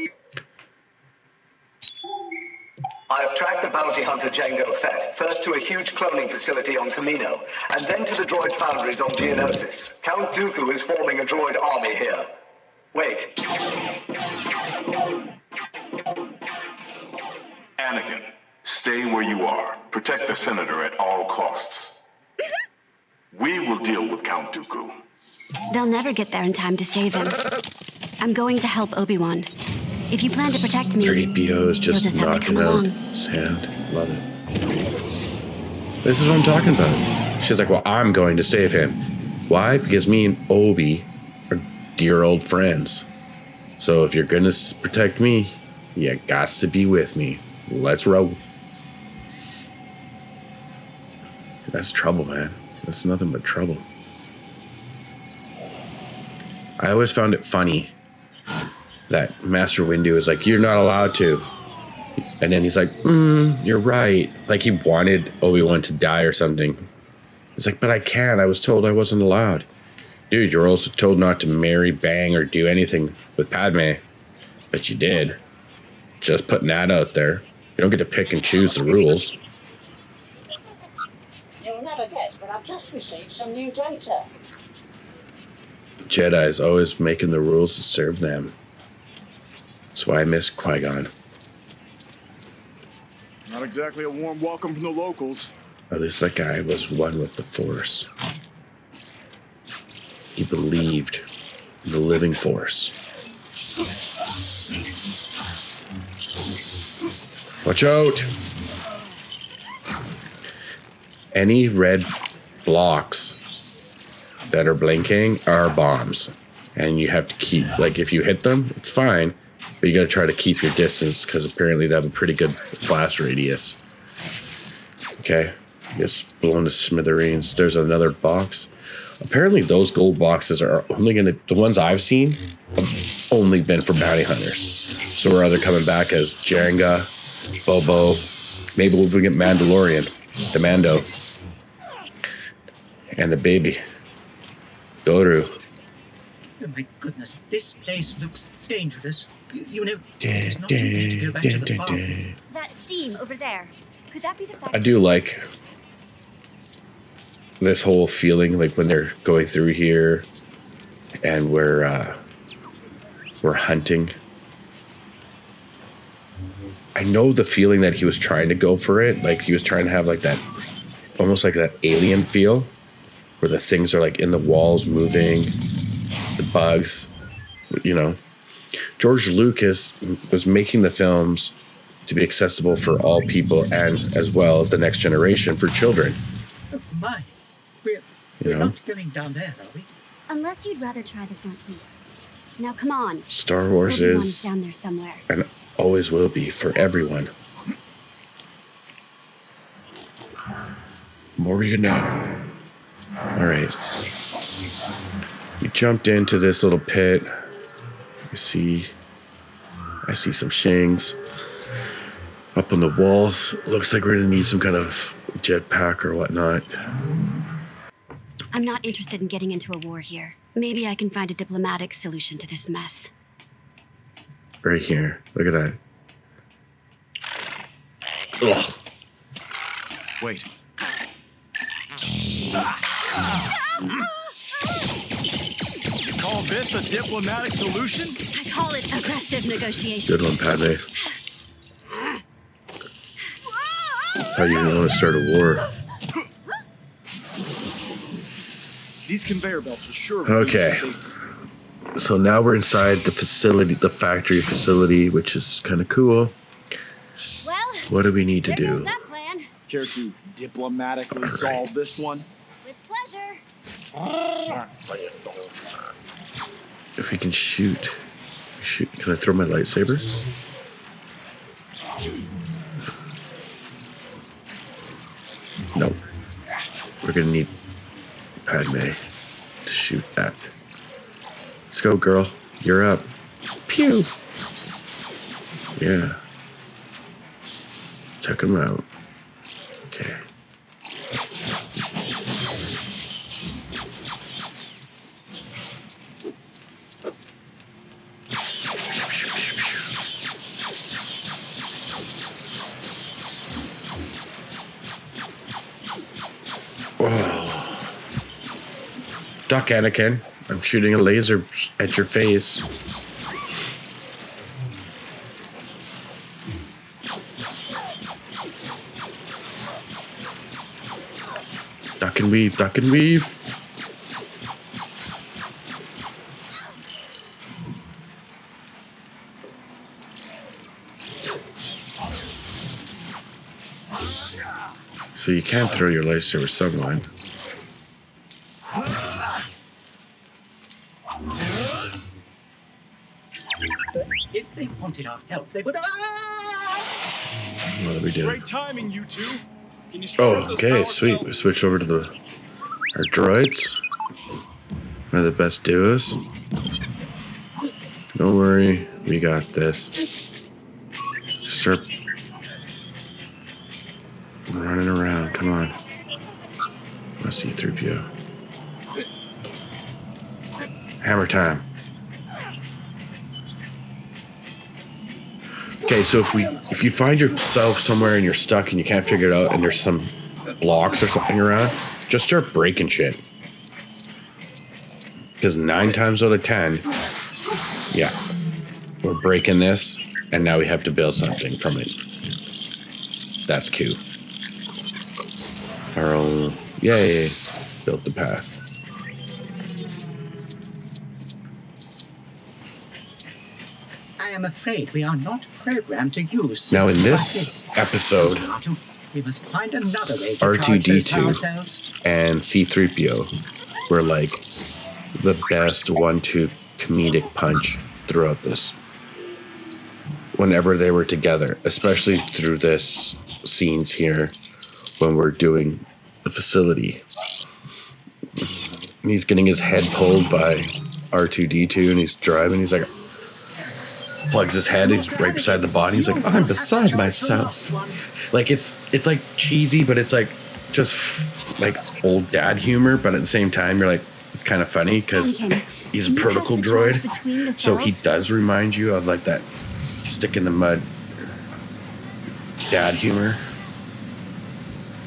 I have tracked the bounty hunter Jango Fett, first to a huge cloning facility on Camino, and then to the droid foundries on Geonosis. Count Dooku is forming a droid army here. Wait. Anakin, stay where you are. Protect the Senator at all costs. We will deal with Count Dooku. They'll never get there in time to save him. I'm going to help Obi-Wan. If you plan to protect me, 3PO is you'll just just have to knocking come out along. sand. Love it. This is what I'm talking about. She's like, well, I'm going to save him. Why? Because me and Obi are dear old friends. So if you're going to protect me, you got to be with me. Let's roll. That's trouble, man. That's nothing but trouble. I always found it funny that Master Windu is like, you're not allowed to. And then he's like, you're right. Like he wanted Obi-Wan to die or something. It's like, but I can't. I was told I wasn't allowed. Dude, you're also told not to marry, bang, or do anything with Padme. But you did. Just putting that out there. You don't get to pick and choose the rules. You'll never guess, but I've just received some new data. Jedi is always making the rules to serve them. That's why I miss Qui-Gon. Not exactly a warm welcome from the locals. At least that guy was one with the Force. He believed The living force. Watch out! Any red blocks that are blinking are bombs. And you have to keep, like, if you hit them, it's fine. But you gotta try to keep your distance, because apparently they have a pretty good blast radius. Okay. Just blown to smithereens. There's another box. Apparently those gold boxes are only gonna, the ones I've seen, have only been for bounty hunters. So we're either coming back as Jenga, Bobo, maybe we'll get Mandalorian, the Mando, and the baby, Doru. Oh my goodness, this place looks dangerous. You know, it is not too late to go back to the farm. That steam over there. Could that be the I do like this whole feeling, like when they're going through here and we're hunting. I know the feeling that he was trying to go for it. Like he was trying to have like that, almost like that alien feel where the things are like in the walls moving, the bugs, you know. George Lucas was making the films to be accessible for all people and as well the next generation for children. Oh my, we're not going down there, are we? Unless you'd rather try the front door. Now come on. Star Wars Obi-Wan's is down there somewhere. and always will be for everyone. Morgan now. All right. We jumped into this little pit. I see some shings up on the walls. Looks like we're gonna need some kind of jetpack or whatnot. I'm not interested in getting into a war here. Maybe I can find a diplomatic solution to this mess. Right here. Look at that. Ugh. Wait. You call this a diplomatic solution? I call it aggressive negotiation. Good one, Padme. That's how you want to start a war. These conveyor belts will sure. Okay. So now we're inside the facility, the factory facility, which is kind of cool. Well, what do we need to there do? goes that plan. Care to diplomatically solve this one? With pleasure. If we can shoot. Can I throw my lightsaber? No. We're gonna need Padme to shoot at. Let's go, girl. You're up. Pew! Yeah. Check him out. Okay. Oh. Duck, Anakin. I'm shooting a laser at your face. Duck and weave, duck and weave. So you can't throw your lightsaber somewhere. If they wanted our help, they would. What do we do? Great timing, you two. Can you Oh, okay, sweet. We switch over to our droids. One of the best duos. Don't worry, we got this. Just start running around. Come on. Let's see C-3PO. Hammer time. Okay, so if you find yourself somewhere and you're stuck and you can't figure it out and there's some blocks or something around, just start breaking shit. Because 9 times out of 10, yeah, we're breaking this and now we have to build something from it. That's cute. Our own, yay, built the path. am afraid we are not programmed to use Now, in systems this like episode, we must find another way to charge those power cells. R2-D2 and C-3PO were like the best 1-2 comedic punch throughout this. Whenever they were together, especially through this scenes here when we're doing the facility. And he's getting his head pulled by R2-D2 and he's driving. He's like, plugs his head. He's right beside the body. He's like, I'm beside myself. Like it's like cheesy, but it's like just like old dad humor. But at the same time, you're like, it's kind of funny because he's a protocol droid. So he does remind you of like that stick in the mud dad humor.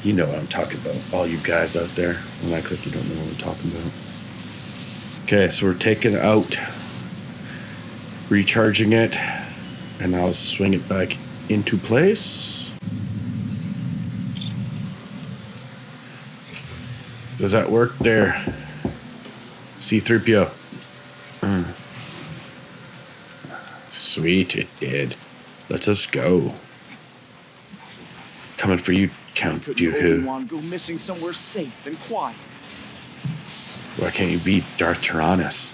You know what I'm talking about. All you guys out there. When I click, you don't know what I'm talking about. Okay, so we're taking it out, recharging it, and I'll swing it back into place. Does that work there? C-3PO. Sweet, it did. Let us go. Coming for you, Count Dooku. Go missing somewhere safe and quiet. Why can't you be Darth Tyrannus?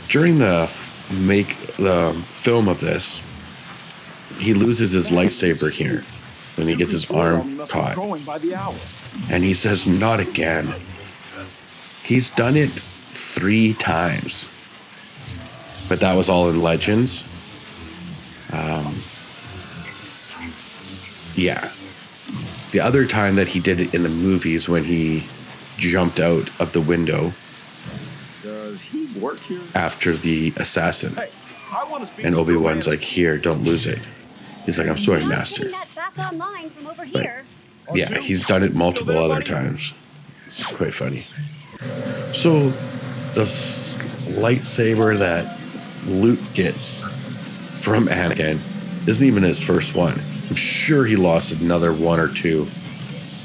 During the film of this, he loses his lightsaber here when he gets his arm caught. And he says, not again. He's done it 3 times. But that was all in Legends. Yeah. The other time that he did it in the movies when he jumped out of the window Does he work here? after the assassin. Hey, I want to speak And to Obi-Wan's the like, here, don't lose it. He's like, I'm sorry, master. But yeah, he's done it multiple other times. It's quite funny. So, the lightsaber that Luke gets from Anakin isn't even his first one. I'm sure he lost another 1 or 2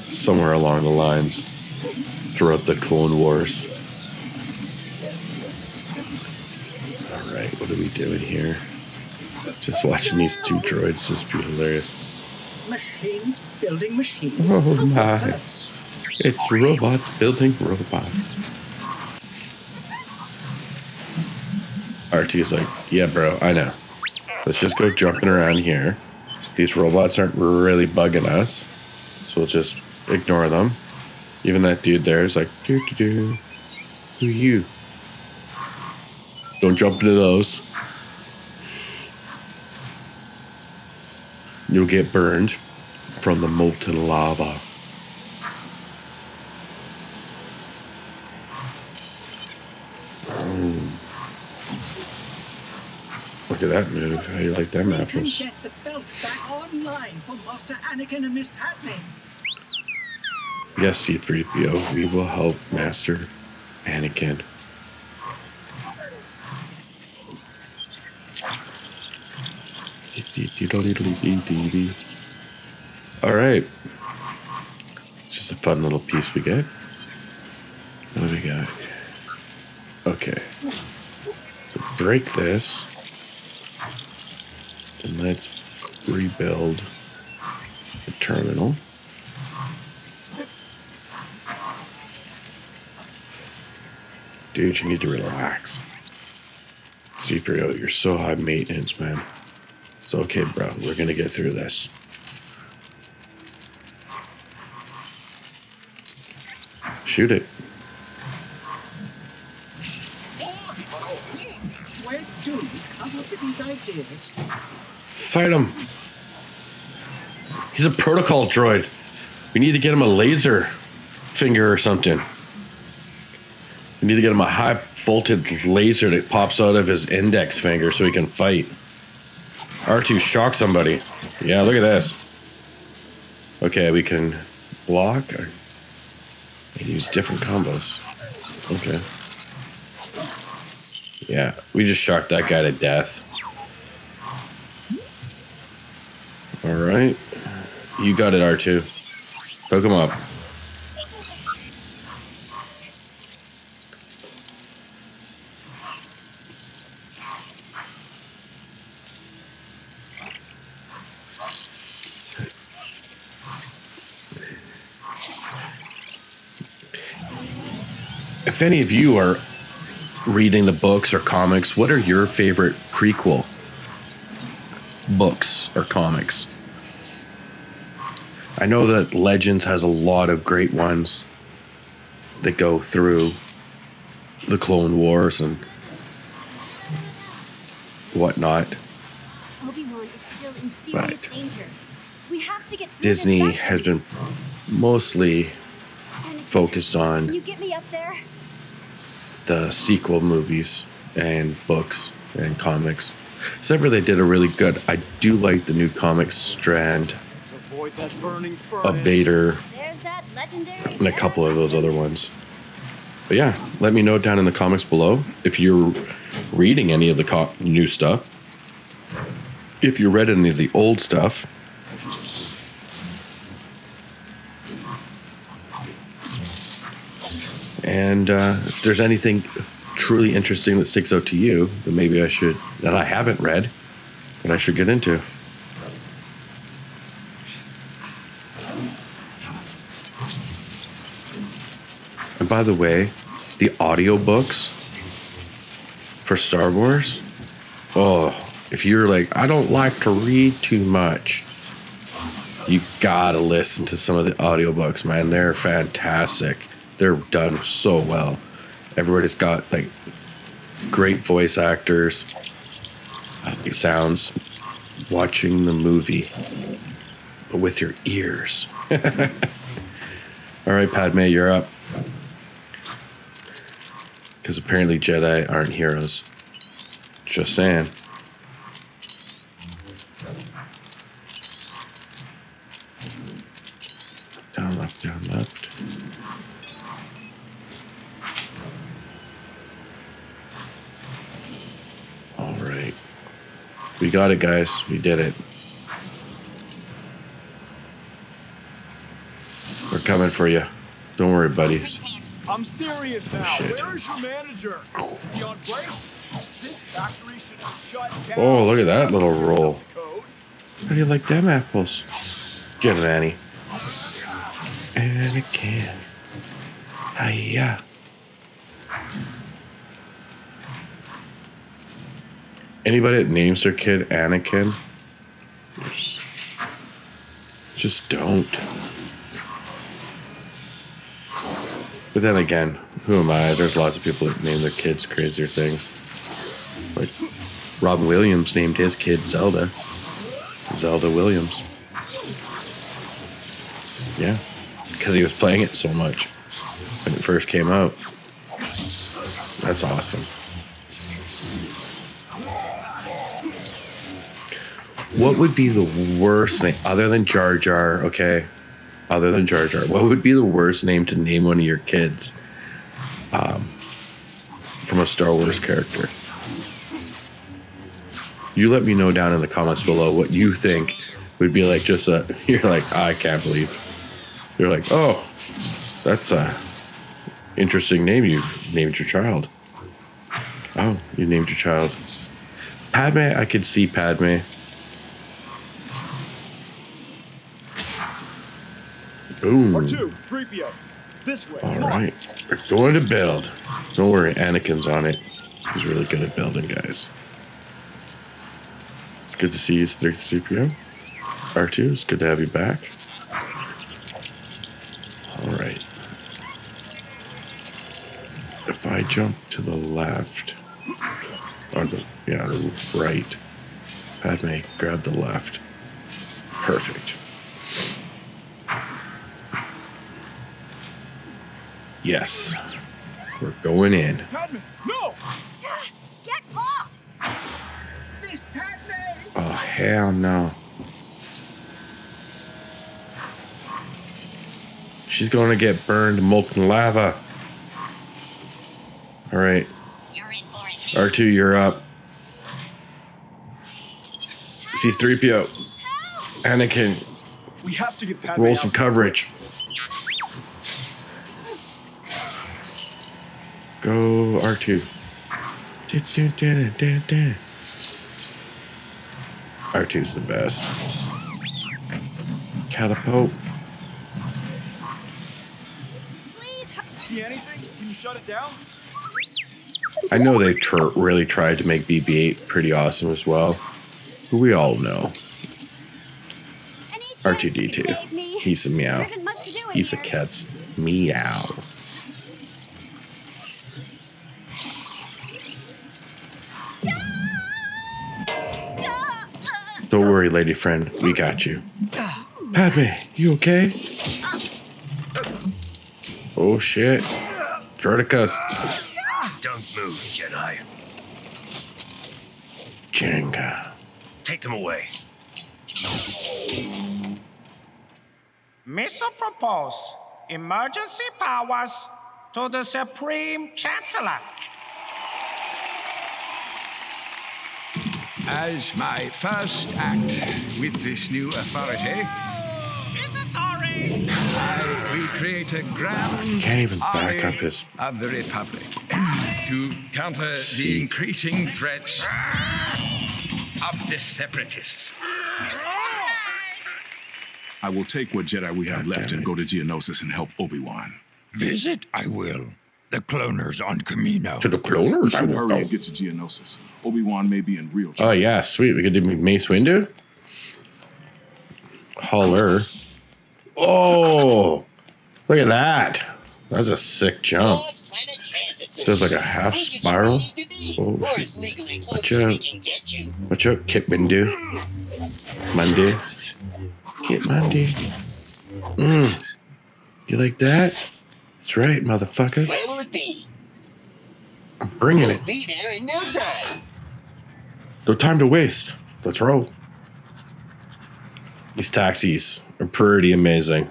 somewhere along the lines throughout the Clone Wars. All right, what are we doing here? Just watching these 2 droids just be hilarious. Machines building machines. Oh my. It's robots building robots. RT's like, yeah, bro, I know. Let's just go jumping around here. These robots aren't really bugging us, so we'll just ignore them. Even that dude there is like, doo-doo-doo. Who are you? Don't jump into those. You'll get burned from the molten lava. Look at that move. How you like them apples? Get the belt back online for Master Anakin and Miss Padme. Yes, C-3PO, we will help Master Anakin. All right. It's just a fun little piece we get. What do we got? Okay. So break this. And let's rebuild the terminal. Dude, you need to relax. C-3PO, you're so high maintenance, man. It's okay, bro. We're gonna get through this. Shoot it. Where do you come up with these ideas? Fight him. He's a protocol droid. We need to get him a laser finger or something. We need to get him a high voltage laser that pops out of his index finger so he can fight. R2 shock somebody. Yeah, look at this. Okay, we can block or use different combos. Okay. Yeah, we just shocked that guy to death. All right. You got it, R2. Hook him up. if any of you are reading the books or comics, what are your favorite prequel books or comics? I know that Legends has a lot of great ones that go through the Clone Wars and whatnot. Obi-Wan is still in serious Right. danger. We have to get through Disney this has been mostly focused Can on you get me up there? the sequel movies and books and comics. Except for they did a really good, I do like the new comics strand Avoid that burning of furnace. Vader There's that legendary. and a couple of those other ones. But yeah, let me know down in the comments below if you're reading any of the new stuff. If you read any of the old stuff. And if there's anything truly interesting that sticks out to you, that maybe that I haven't read, that I should get into. And by the way, the audiobooks for Star Wars, if you're like, I don't like to read too much, you gotta listen to some of the audiobooks, man. They're fantastic. They're done so well. Everybody's got like great voice actors. It sounds watching the movie, but with your ears. All right, Padme, you're up. Because apparently Jedi aren't heroes. Just saying. Down, left, down, left. All right. We got it, guys. We did it. We're coming for you. Don't worry, buddies. I'm serious now. shit. Where is your manager? Is he on break? This factory should shut down. Oh, look at that little roll. How do you like them apples? Get it, Annie. Anakin. Hiya. Anybody that names their kid Anakin, just don't. But then again, who am I? There's lots of people that name their kids crazier things. Like Robin Williams named his kid Zelda. Zelda Williams. Yeah, because he was playing it so much when it first came out. That's awesome. What would be the worst name, other than Jar Jar, okay? Other than Jar Jar, what would be the worst name to name one of your kids from a Star Wars character? You let me know down in the comments below what you think would be like you're like, I can't believe. You're like, oh, that's a interesting name you named your child. Oh, you named your child. Padme, I could see Padme. Ooh. R2, 3PO. This way. All right. We're going to build. Don't worry, Anakin's on it. He's really good at building, guys. It's good to see you, 3PO. R2, it's good to have you back. All right. If I jump to the left, or the right, Padme, grab the left. Perfect. Yes, we're going in. Padme, no! Get off! Miss Padme! Oh, hell no. She's going to get burned molten lava. All right. R2, you're up. C-3PO. Anakin, We have to get Padme roll out. some coverage. Go R2. R2's the best. Catapult. See anything? Can you shut it down? I know they really tried to make BB-8 pretty awesome as well. But we all know. R2-D2. He's a meow. He's a cat's meow. Don't worry, lady friend. We got you. Padme, you okay? Oh shit. Droidicus. Don't move, Jedi. Jenga. Take them away. Mission propose emergency powers to the Supreme Chancellor. As my first act with this new authority, I will create a grand Can't even back up army his of the Republic to counter the increasing threats of the Separatists. I will take what Jedi we have left and go to Geonosis and help Obi-Wan. Visit, I will. The cloners on Camino. To the cloners? We should hurry and get to Geonosis. Obi-Wan may be in real trouble. Oh yeah, sweet. We could do Mace Windu. Holler. Oh, look at that. That was a sick jump. There's like a half spiral. Oh, watch out. Watch out, Kit Windu. Monday. Kit Monday. You like that? That's right, motherfuckers. Where will it be? I'm bringing it. We'll be there in no time. No time to waste. Let's roll. These taxis are pretty amazing.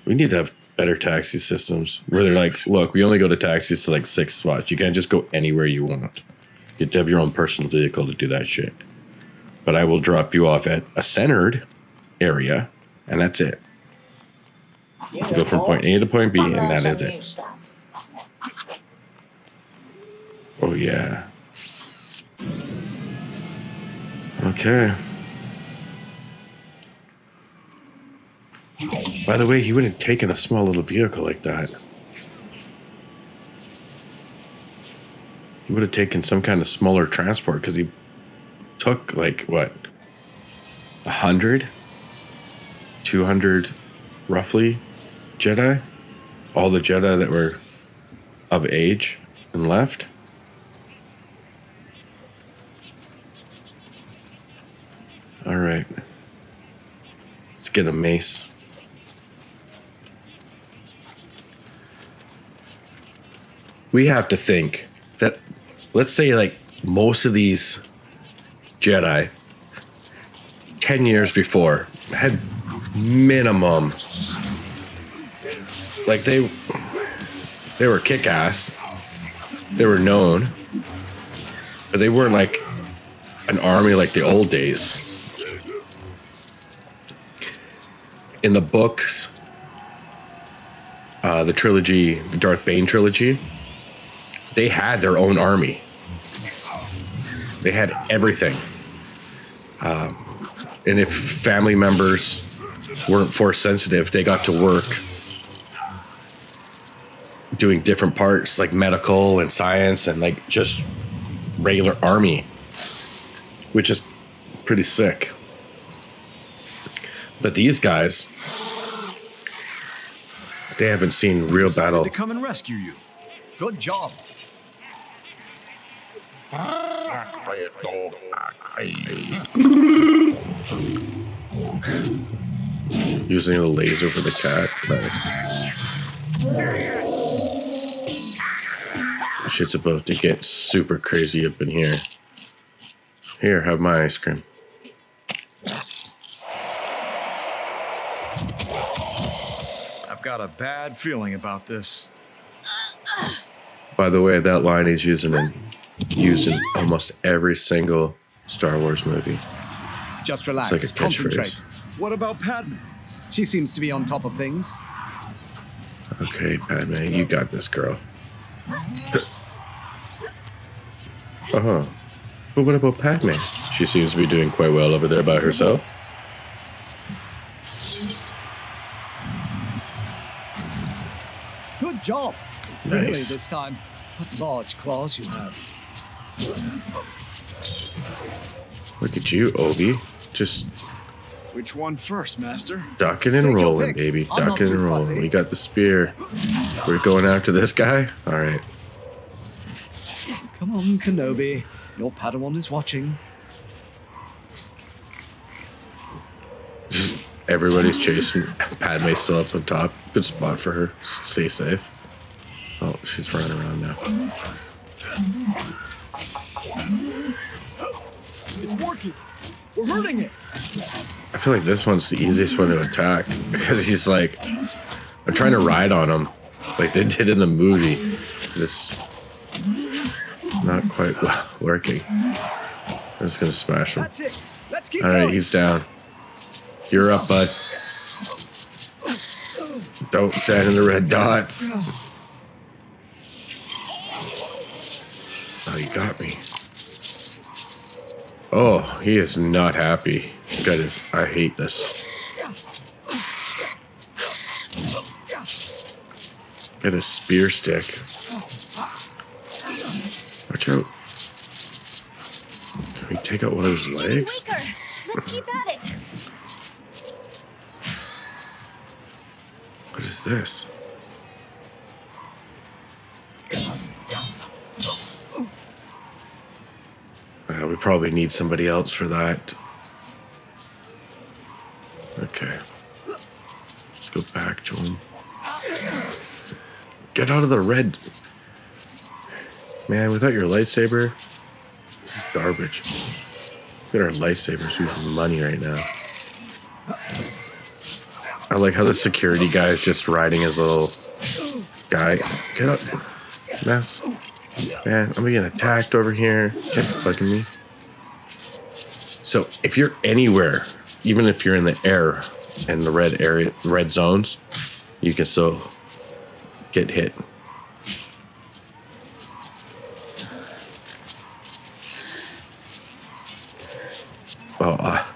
We need to have better taxi systems where they're like, look, we only go to taxis to like 6 spots. You can't just go anywhere you want. You have to have your own personal vehicle to do that shit. But I will drop you off at a centered area, and that's it. You go from point A to point B, and that is it. Oh, yeah. Okay. By the way, he wouldn't have taken a small little vehicle like that. He would have taken some kind of smaller transport because he took like what, 100, 200 roughly Jedi, all the Jedi that were of age and left. All right, let's get a mace. We have to think that, let's say like most of these Jedi 10 years before had minimum, like they were kick-ass, they were known, but they weren't like an army like the old days. In the books, the trilogy, the Darth Bane trilogy, they had their own army. They had everything. And if family members weren't force sensitive, they got to work doing different parts like medical and science and like just regular army, which is pretty sick. But these guys, they haven't seen real battle. To come and rescue you. Good job. Using a laser for the cat. Nice. Shit's about to get super crazy up in here. Here, have my ice cream. I've got a bad feeling about this. By the way, that line he's using in almost every single Star Wars movie. Just relax. It's like a Concentrate. catchphrase. What about Padme? She seems to be on top of things. Okay, Padme, you got this, girl. Uh-huh. But what about Padme? She seems to be doing quite well over there by herself. Good Good job. Nice. Really this time. What large claws you have. Look at you, Obi. Just Which one first, Master? ducking and rolling, baby. Ducking and rolling. We got the spear. We're going after this guy? All right. Come on, Kenobi. Your Padawan is watching. Just everybody's chasing. Padme's still up on top. Good spot for her. Stay safe. Oh, she's running around now. It's working. We're hurting it. I feel like this one's the easiest one to attack because he's like, I'm trying to ride on him like they did in the movie. It's not quite working. I'm just gonna smash him. That's it. Let's keep All right, going. he's down. You're up, bud. Don't stand in the red dots. Oh, you got me. Oh, he is not happy. He's got his. I hate this. Get a spear stick. Watch out. Can we take out one of his legs? Let's keep at it. What is this? We probably need somebody else for that. Okay. Let's go back to him. Get out of the red. Man, without your lightsaber, garbage. Look at our lightsabers. We have money right now. I like how the security guy is just riding his little guy. Get up, mess. Man, I'm getting attacked over here. Can't fucking me. So if you're anywhere, even if you're in the air and the red zones, you can still get hit. Oh,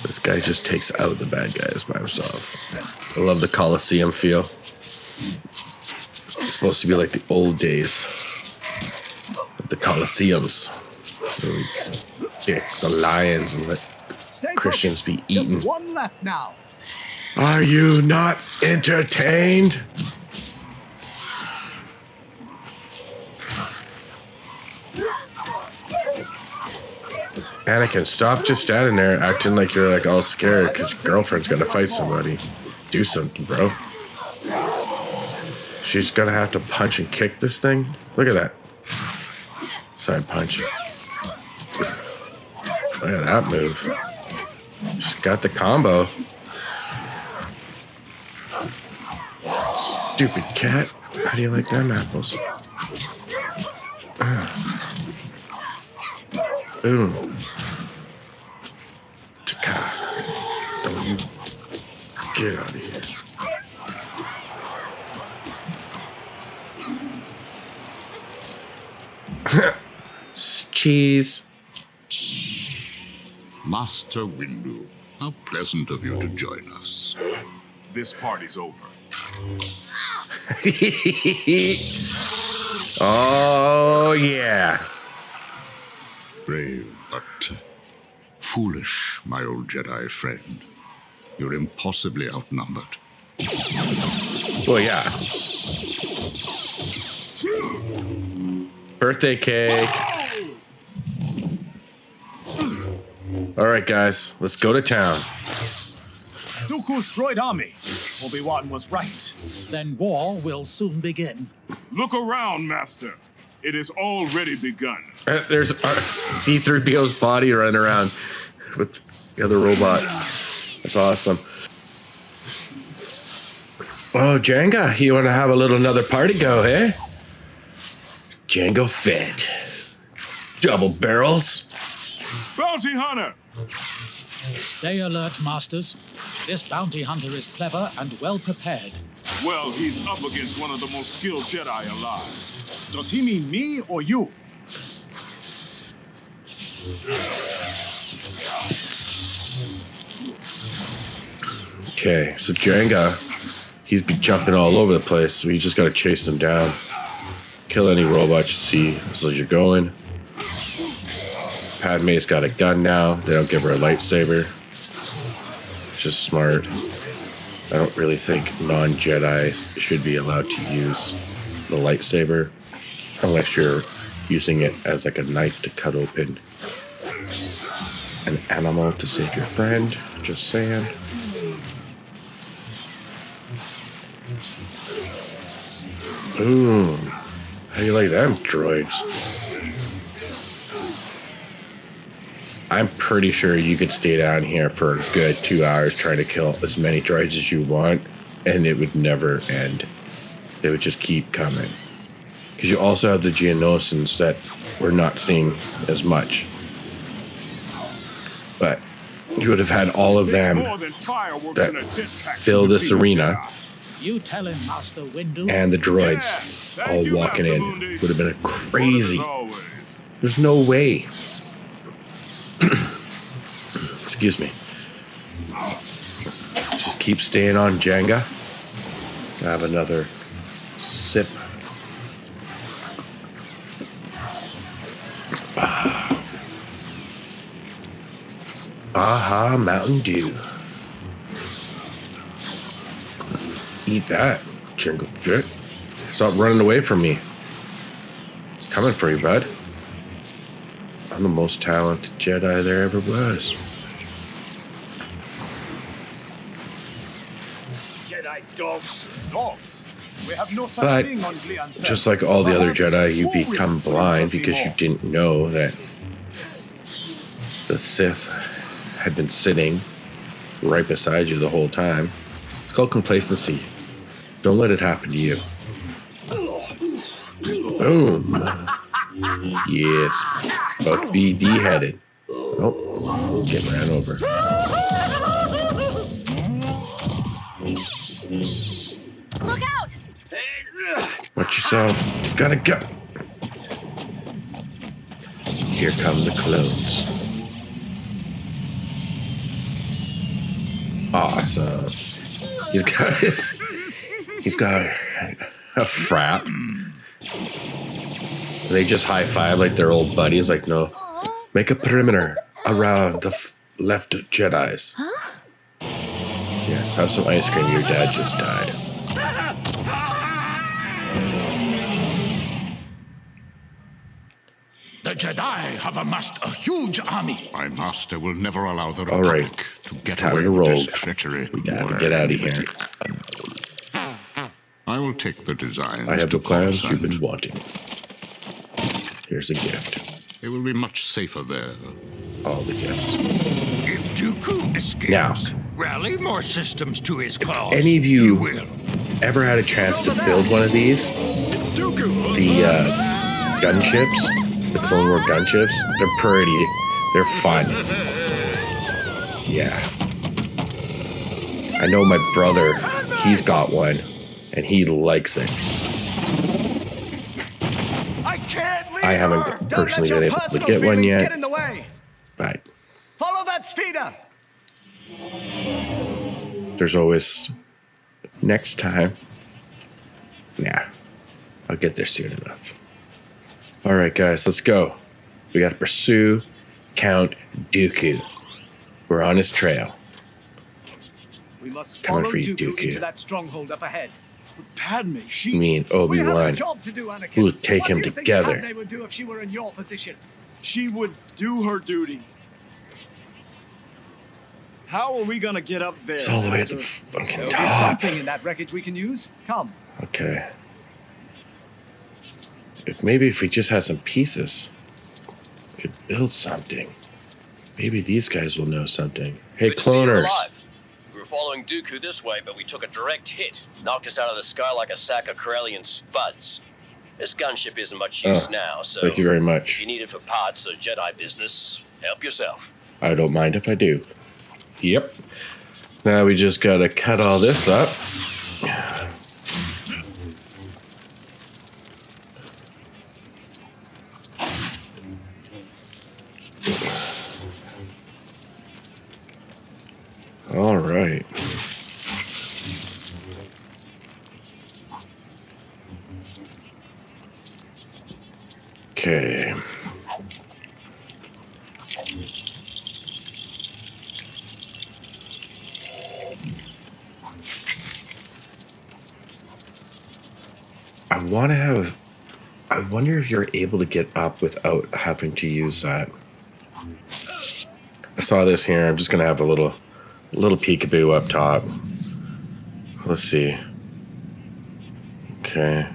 this guy just takes out the bad guys by himself. I love the Colosseum feel. It's supposed to be like the old days of the Colosseums. Where we'd stick the lions and let Christians be eaten. Just one left now. Are you not entertained? Anakin, stop just standing there acting like you're like all scared because your girlfriend's gonna fight somebody. Do something, bro. She's gonna have to punch and kick this thing. Look at that. Side punch. Look at that move. She's got the combo. Stupid cat. How do you like them apples? Boom. Chaka. Don't you get out of here. Cheese. Master Windu, how pleasant of you to join us. This party's over. Oh, yeah. Brave, but foolish, my old Jedi friend. You're impossibly outnumbered. Well, yeah. Birthday cake. All right, guys, let's go to town. Dooku's droid army. Obi-Wan was right. Then war will soon begin. Look around, Master. It has already begun. There's C-3PO's body running around with the other robots. That's awesome. Oh, Jenga, you want to have another party go, eh? Jango Fett. Double barrels. Bounty hunter! Stay alert, Masters. This bounty hunter is clever and well prepared. Well, he's up against one of the most skilled Jedi alive. Does he mean me or you? Okay, so Jenga, he'd be jumping all over the place. So you just gotta chase him down. Kill any robots you see as you're going. Padme's got a gun now. They don't give her a lightsaber. Which is smart. I don't really think non-Jedis should be allowed to use the lightsaber unless you're using it as like a knife to cut open an animal to save your friend. Just saying. Ooh, how do you like them droids? I'm pretty sure you could stay down here for a good 2 hours trying to kill as many droids as you want, and it would never end. They would just keep coming. Because you also have the Geonosins that we're not seeing as much. But you would have had all of them that fill this arena. You tell him, Master Windu. And the droids all walking in. Would have been crazy. There's no way. Excuse me. Just keep staying on Jenga. Have another sip. Aha, Mountain Dew. Eat that, Jingle Fit. Stop running away from me. Coming for you, bud. I'm the most talented Jedi there ever was. Jedi dogs. We have no such thing on Glian. Just like all the other Jedi, you become blind because you didn't know that the Sith had been sitting right beside you the whole time. It's called complacency. Don't let it happen to you. Boom. Yes. About to be de-headed. Oh, get ran over. Look out! Watch yourself. He's got a gun. Here come the clones. Awesome. He's got a frap. They just high five like they're old buddies. Like, no, make a perimeter around the left Jedis. Huh? Yes, have some ice cream. Your dad just died. The Jedi have amassed a huge army. My master will never allow the All right, Republic to it's get time away to with roll. this treachery. We gotta get out of here. I will take the design. I have the plans you've been wanting. Here's a gift. They will be much safer there. All the gifts. If Dooku escapes, Now, rally more systems to his cause. any of you ever had a chance to build one of these? The gunships, the Clone War gunships, they're fun. Yeah. I know my brother, he's got one, and he likes it. I haven't personally been able to get one yet, but follow that speeder. There's always next time. Nah, I'll get there soon enough. All right, guys, let's go. We got to pursue Count Dooku. We're on his trail. We must Coming follow for you, Dooku Dooku. into that stronghold up ahead. Padme, she... Me and We have a Obi-Wan. job to do, Anakin. We'll take What him do you think together. Padme would do if she were in your position? She would do her duty. How are we gonna get up there? It's all the way at the Master? fucking There'll be top. something in that wreckage we can use. Come. Okay. Maybe if we just had some pieces, we could build something. Maybe these guys will know something. Hey, Good to see you cloners. alive. We were following Dooku this way, but we took a direct hit. Knocked us out of the sky like a sack of Corellian spuds. This gunship isn't much use now, so... Thank you very If much. you need it for parts or Jedi business, help yourself. I don't mind if I do. Yep. Now we just gotta cut all this up. All right. Okay. I wonder if you're able to get up without having to use that. I saw this here. I'm just gonna have a little peekaboo up top. Let's see. Okay.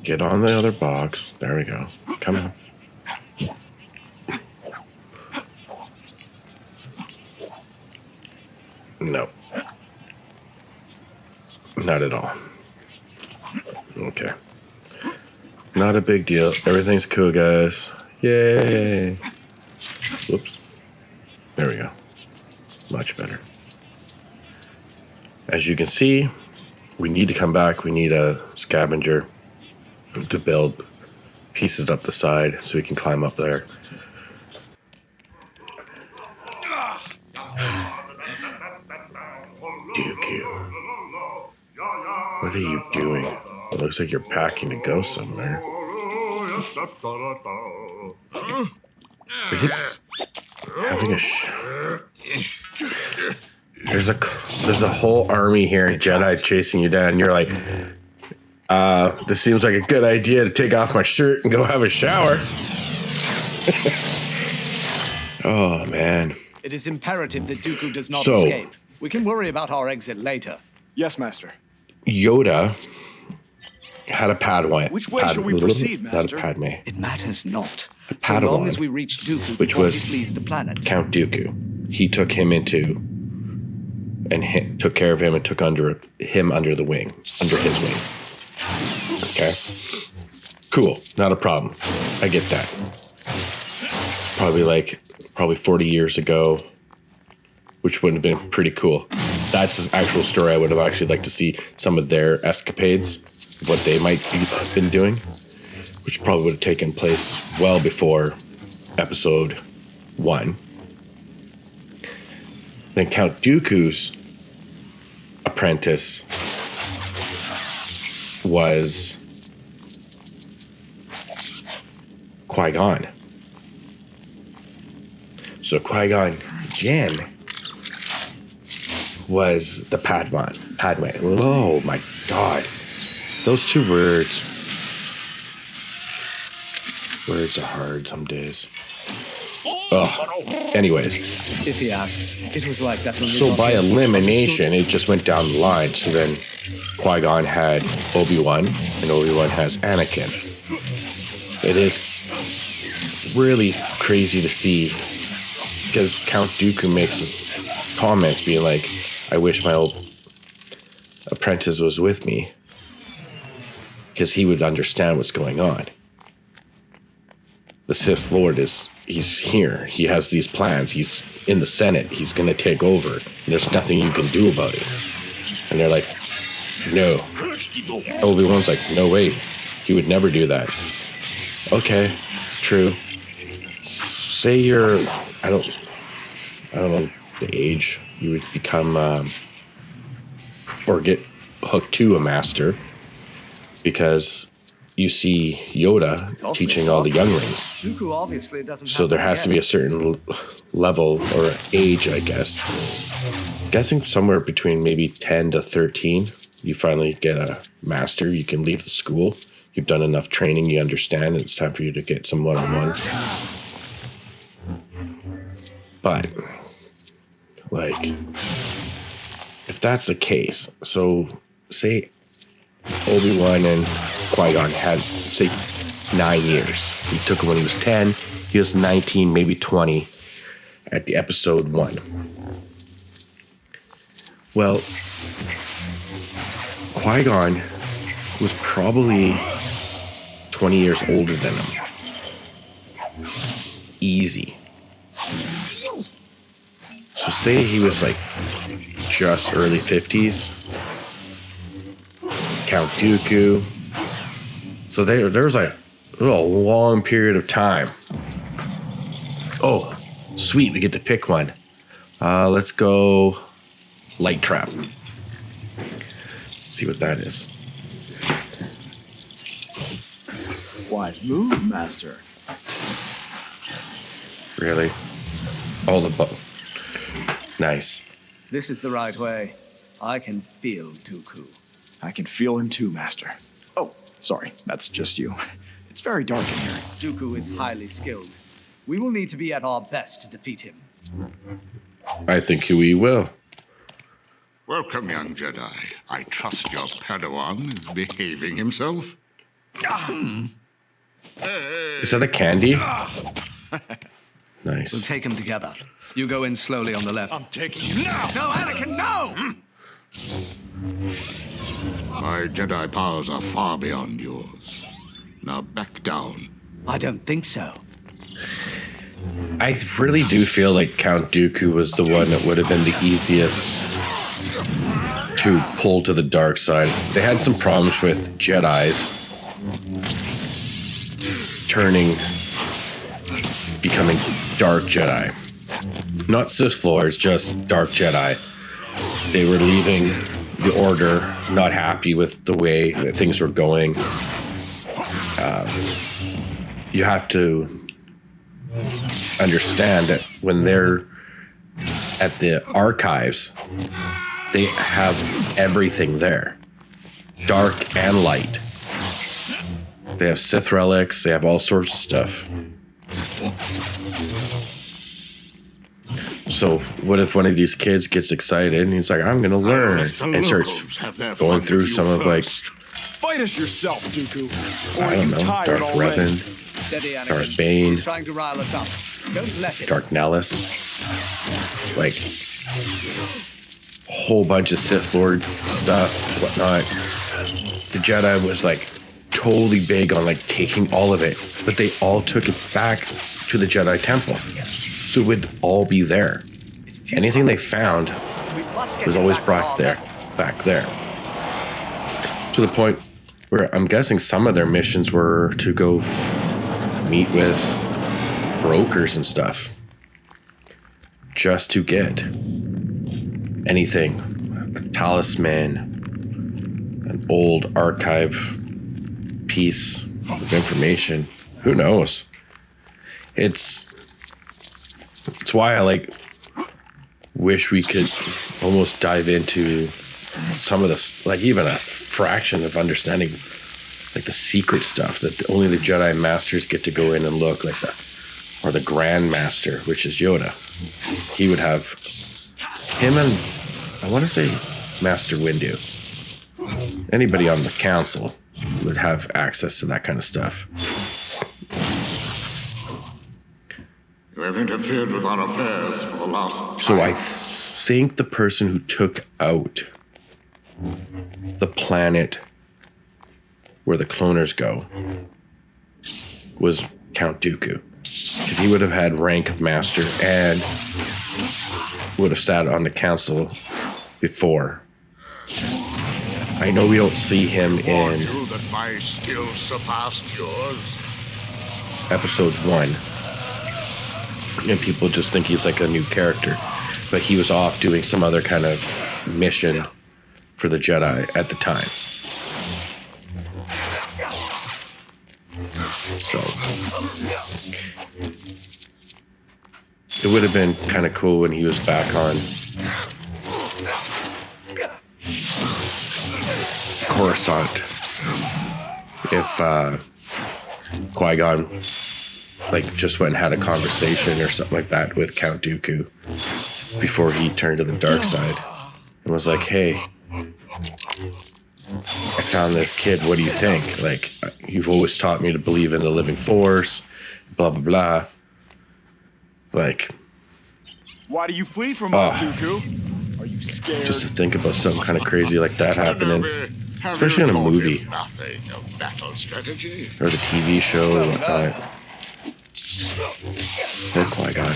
Get on the other box. There we go. Come on. No. Not at all. Okay. Not a big deal. Everything's cool, guys. Yay. Whoops. There we go. Much better. As you can see, we need to come back. We need a scavenger to build pieces up the side so we can climb up there. Dooku. What are you doing? It looks like you're packing to go somewhere. Is he having a There's a whole army here, Jedi chasing you down. And you're like, this seems like a good idea to take off my shirt and go have a shower. Oh, man. It is imperative that Dooku does not escape. We can worry about our exit later. Yes, Master. Yoda had a Padawan. Which way should we proceed, Master? Not a Padme. It matters not. A Padawan, so long as we reach Dooku, which was please the planet. Count Dooku. He took him into and took care of him and took under the wing, under his wing. Okay. Cool. Not a problem. I get that. Probably 40 years ago, which would have been pretty cool. That's an actual story I would have actually liked to see some of their escapades, what they might have been doing, which probably would have taken place well before episode 1. Then Count Dooku's apprentice was Qui-Gon. So Qui-Gon Jinn was the Padme. Oh my God. Those two words. Words are hard some days. Oh. Anyways. If he asks, it was like that. So by elimination, it just went down the line. So then Qui-Gon had Obi-Wan, and Obi-Wan has Anakin. It is really crazy to see, because Count Dooku makes comments being like, I wish my old apprentice was with me, because he would understand what's going on. The Sith Lord he's here. He has these plans. He's in the Senate. He's going to take over. And there's nothing you can do about it. And they're like, no. Obi-Wan's like, no, wait. He would never do that. Okay, true. Say you're, I don't know the age you would become, or get hooked to a master, because you see Yoda teaching all the younglings. Dooku obviously doesn't so there has to be a certain level or age, I guess. Guessing somewhere between maybe 10 to 13, you finally get a master. You can leave the school. You've done enough training. You understand. It's time for you to get some one-on-one. But, like, if that's the case, so say Obi-Wan and Qui-Gon had, say, 9 years. He took him when he was 10. He was 19, maybe 20 at the episode 1. Well, Qui-Gon was probably 20 years older than him. Easy. So say he was like just early 50s. Count Dooku. So there was like a long period of time. Oh, sweet, we get to pick one. Let's go Light Trap. See what that is. Wise move, Master. Really? All the nice. This is the right way. I can feel Dooku. I can feel him too, Master. Oh, sorry, that's just you. It's very dark in here. Dooku is highly skilled. We will need to be at our best to defeat him. I think we will. Welcome, young Jedi. I trust your Padawan is behaving himself. Is that a candy? Nice. We'll take him together. You go in slowly on the left. I'm taking you now! No, Anakin, no! My Jedi powers are far beyond yours. Now back down. I don't think so. I really do feel like Count Dooku was the one that would have been the easiest to pull to the dark side. They had some problems with Jedis becoming dark Jedi. Not Sith Lords, just dark Jedi. They were leaving the Order, not happy with the way that things were going. You have to understand that when they're at the archives, they have everything there, dark and light. They have Sith relics, they have all sorts of stuff. So what if one of these kids gets excited and he's like, I'm gonna learn, and starts going through some of like, Fight us yourself, Dooku. Or I don't know, Darth Revan, Darth Bane, Trying to rile us up. Don't let it. Dark Nellis, like a whole bunch of Sith Lord stuff, whatnot. The Jedi was like totally big on like taking all of it, but they all took it back to the Jedi Temple, so it would all be there. Anything they found was always brought back there. To the point where I'm guessing some of their missions were to go meet with brokers and stuff, just to get anything, a talisman, an old archive piece of information. Who knows? It's why I like wish we could almost dive into some of this, like even a fraction of understanding, like the secret stuff that only the Jedi Masters get to go in and look, like or the Grand Master, which is Yoda. He would have him and I want to say Master Windu. Anybody on the council would have access to that kind of stuff. You have interfered with our affairs for the last time. So I think the person who took out the planet where the cloners go was Count Dooku, because he would have had rank of master and would have sat on the council before. I know we don't see him in that my skills surpassed yours. episode 1, and people just think he's like a new character, but he was off doing some other kind of mission for the Jedi at the time. So it would have been kind of cool when he was back on Coruscant if Qui-Gon like just went and had a conversation or something like that with Count Dooku before he turned to the dark side and was like, hey, I found this kid, what do you think? Like, you've always taught me to believe in the living force, blah blah blah. Like, why do you flee from us, Dooku? Are you scared? Just to think about something kind of crazy like that happening, especially in a movie or the TV show or whatnot. Poor Qui-Gon.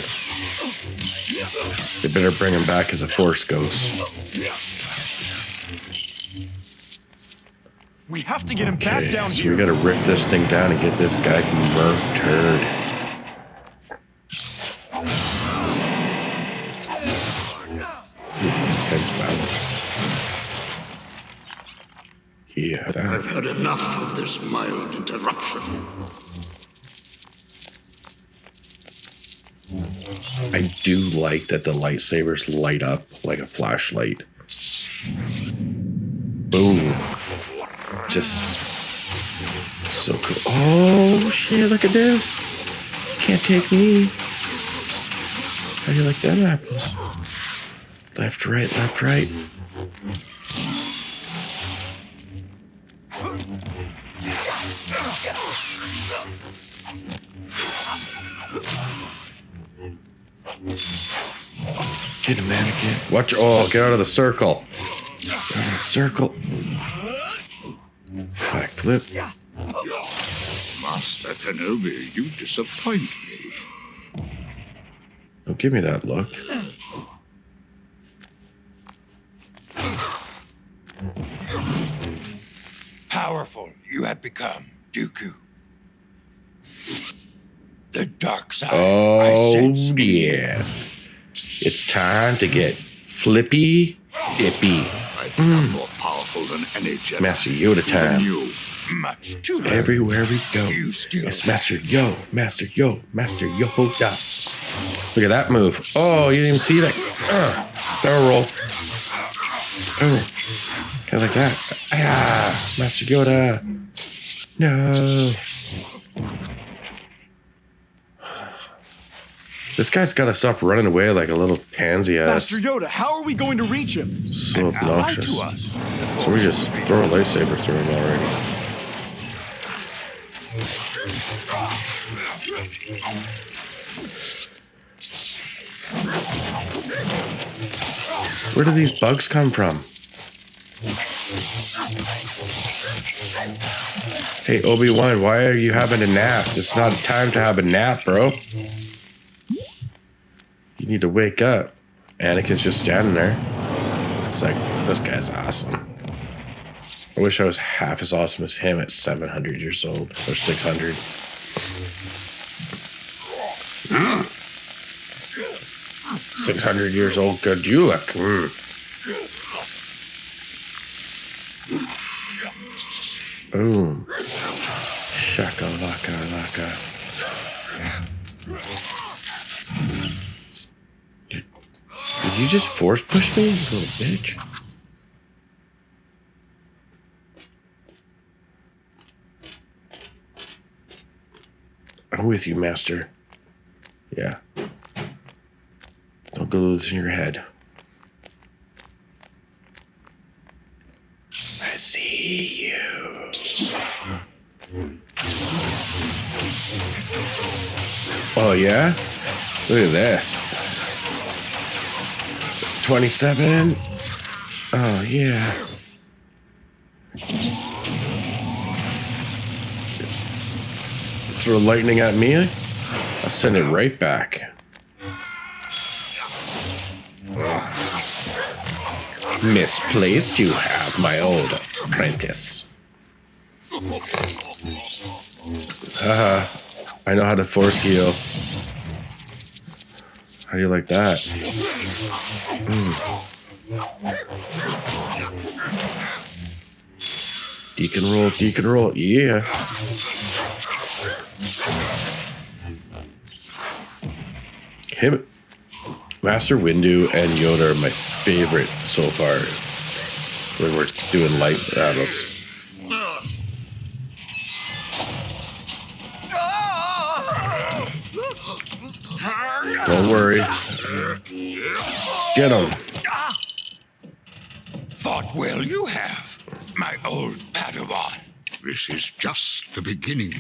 They better bring him back as a Force ghost. We have to get him back down so here. we gotta rip this thing down and get this guy murdered. This is an intense battle. I've had enough of this mild interruption. I do like that the lightsabers light up like a flashlight. Boom. Just so cool. Oh shit, look at this. Can't take me. How do you like that apples? Left, right, left, right. Get him, mannequin. Watch. Oh, get out of the circle. Get out of the circle. Backflip. Master Kenobi, you disappoint me. Don't give me that look. Powerful you have become, Dooku. The dark side. Oh, yeah. It's time to get flippy dippy. I'm more powerful than any Jedi. Master Yoda time. You. Much too late. Everywhere we go. It's Master Yo, Master Yo, Master Yoda. Look at that move. Oh, you didn't even see that. Barrel roll. Oh, kind of like that. Ah, Master Yoda. No. This guy's got to stop running away like a little pansy ass. Master Yoda, how are we going to reach him? So obnoxious. So we just throw a lightsaber through him already. Where do these bugs come from? Hey, Obi-Wan, why are you having a nap? It's not time to have a nap, bro. You need to wake up. Anakin's just standing there. It's like, this guy's awesome. I wish I was half as awesome as him at 700 years old. Or 600. 600 years old, good you look. Boom. Shaka-laka. Did you just force push me, you little bitch? I'm with you, Master. Yeah. Don't go losing your head. I see you. Oh, yeah? Look at this. 27. Oh, yeah. Throw lightning at me? I'll send it right back. Misplaced you have, my old apprentice. Haha. I know how to force heal. How do you like that? Deacon roll, yeah. Him, Master Windu and Yoda are my favorite so far when we're doing light battles. Don't worry. Get him. Thought well you have, my old Padawan. This is just the beginning.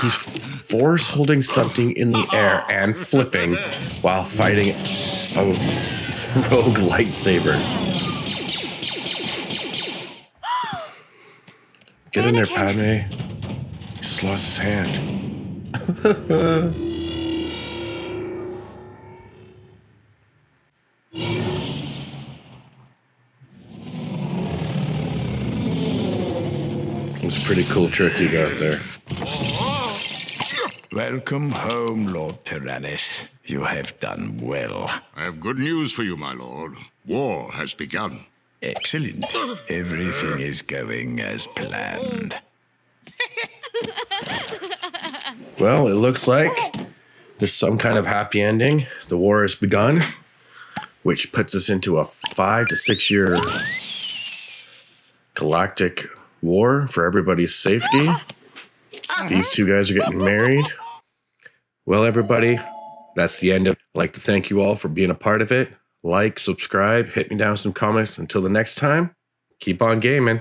He's force holding something in the air and flipping while fighting a rogue lightsaber. Get in there, Padme. He just lost his hand. It was a pretty cool trick you got there. Welcome home, Lord Tyrannus. You have done well. I have good news for you, my lord. War has begun. Excellent. Everything is going as planned. Well, it looks like there's some kind of happy ending. The war has begun, which puts us into a 5 to 6 year galactic war for everybody's safety. These two guys are getting married. Well, everybody, that's the end of it. I'd like to thank you all for being a part of it. Like, subscribe, hit me down with some comments. Until the next time, keep on gaming.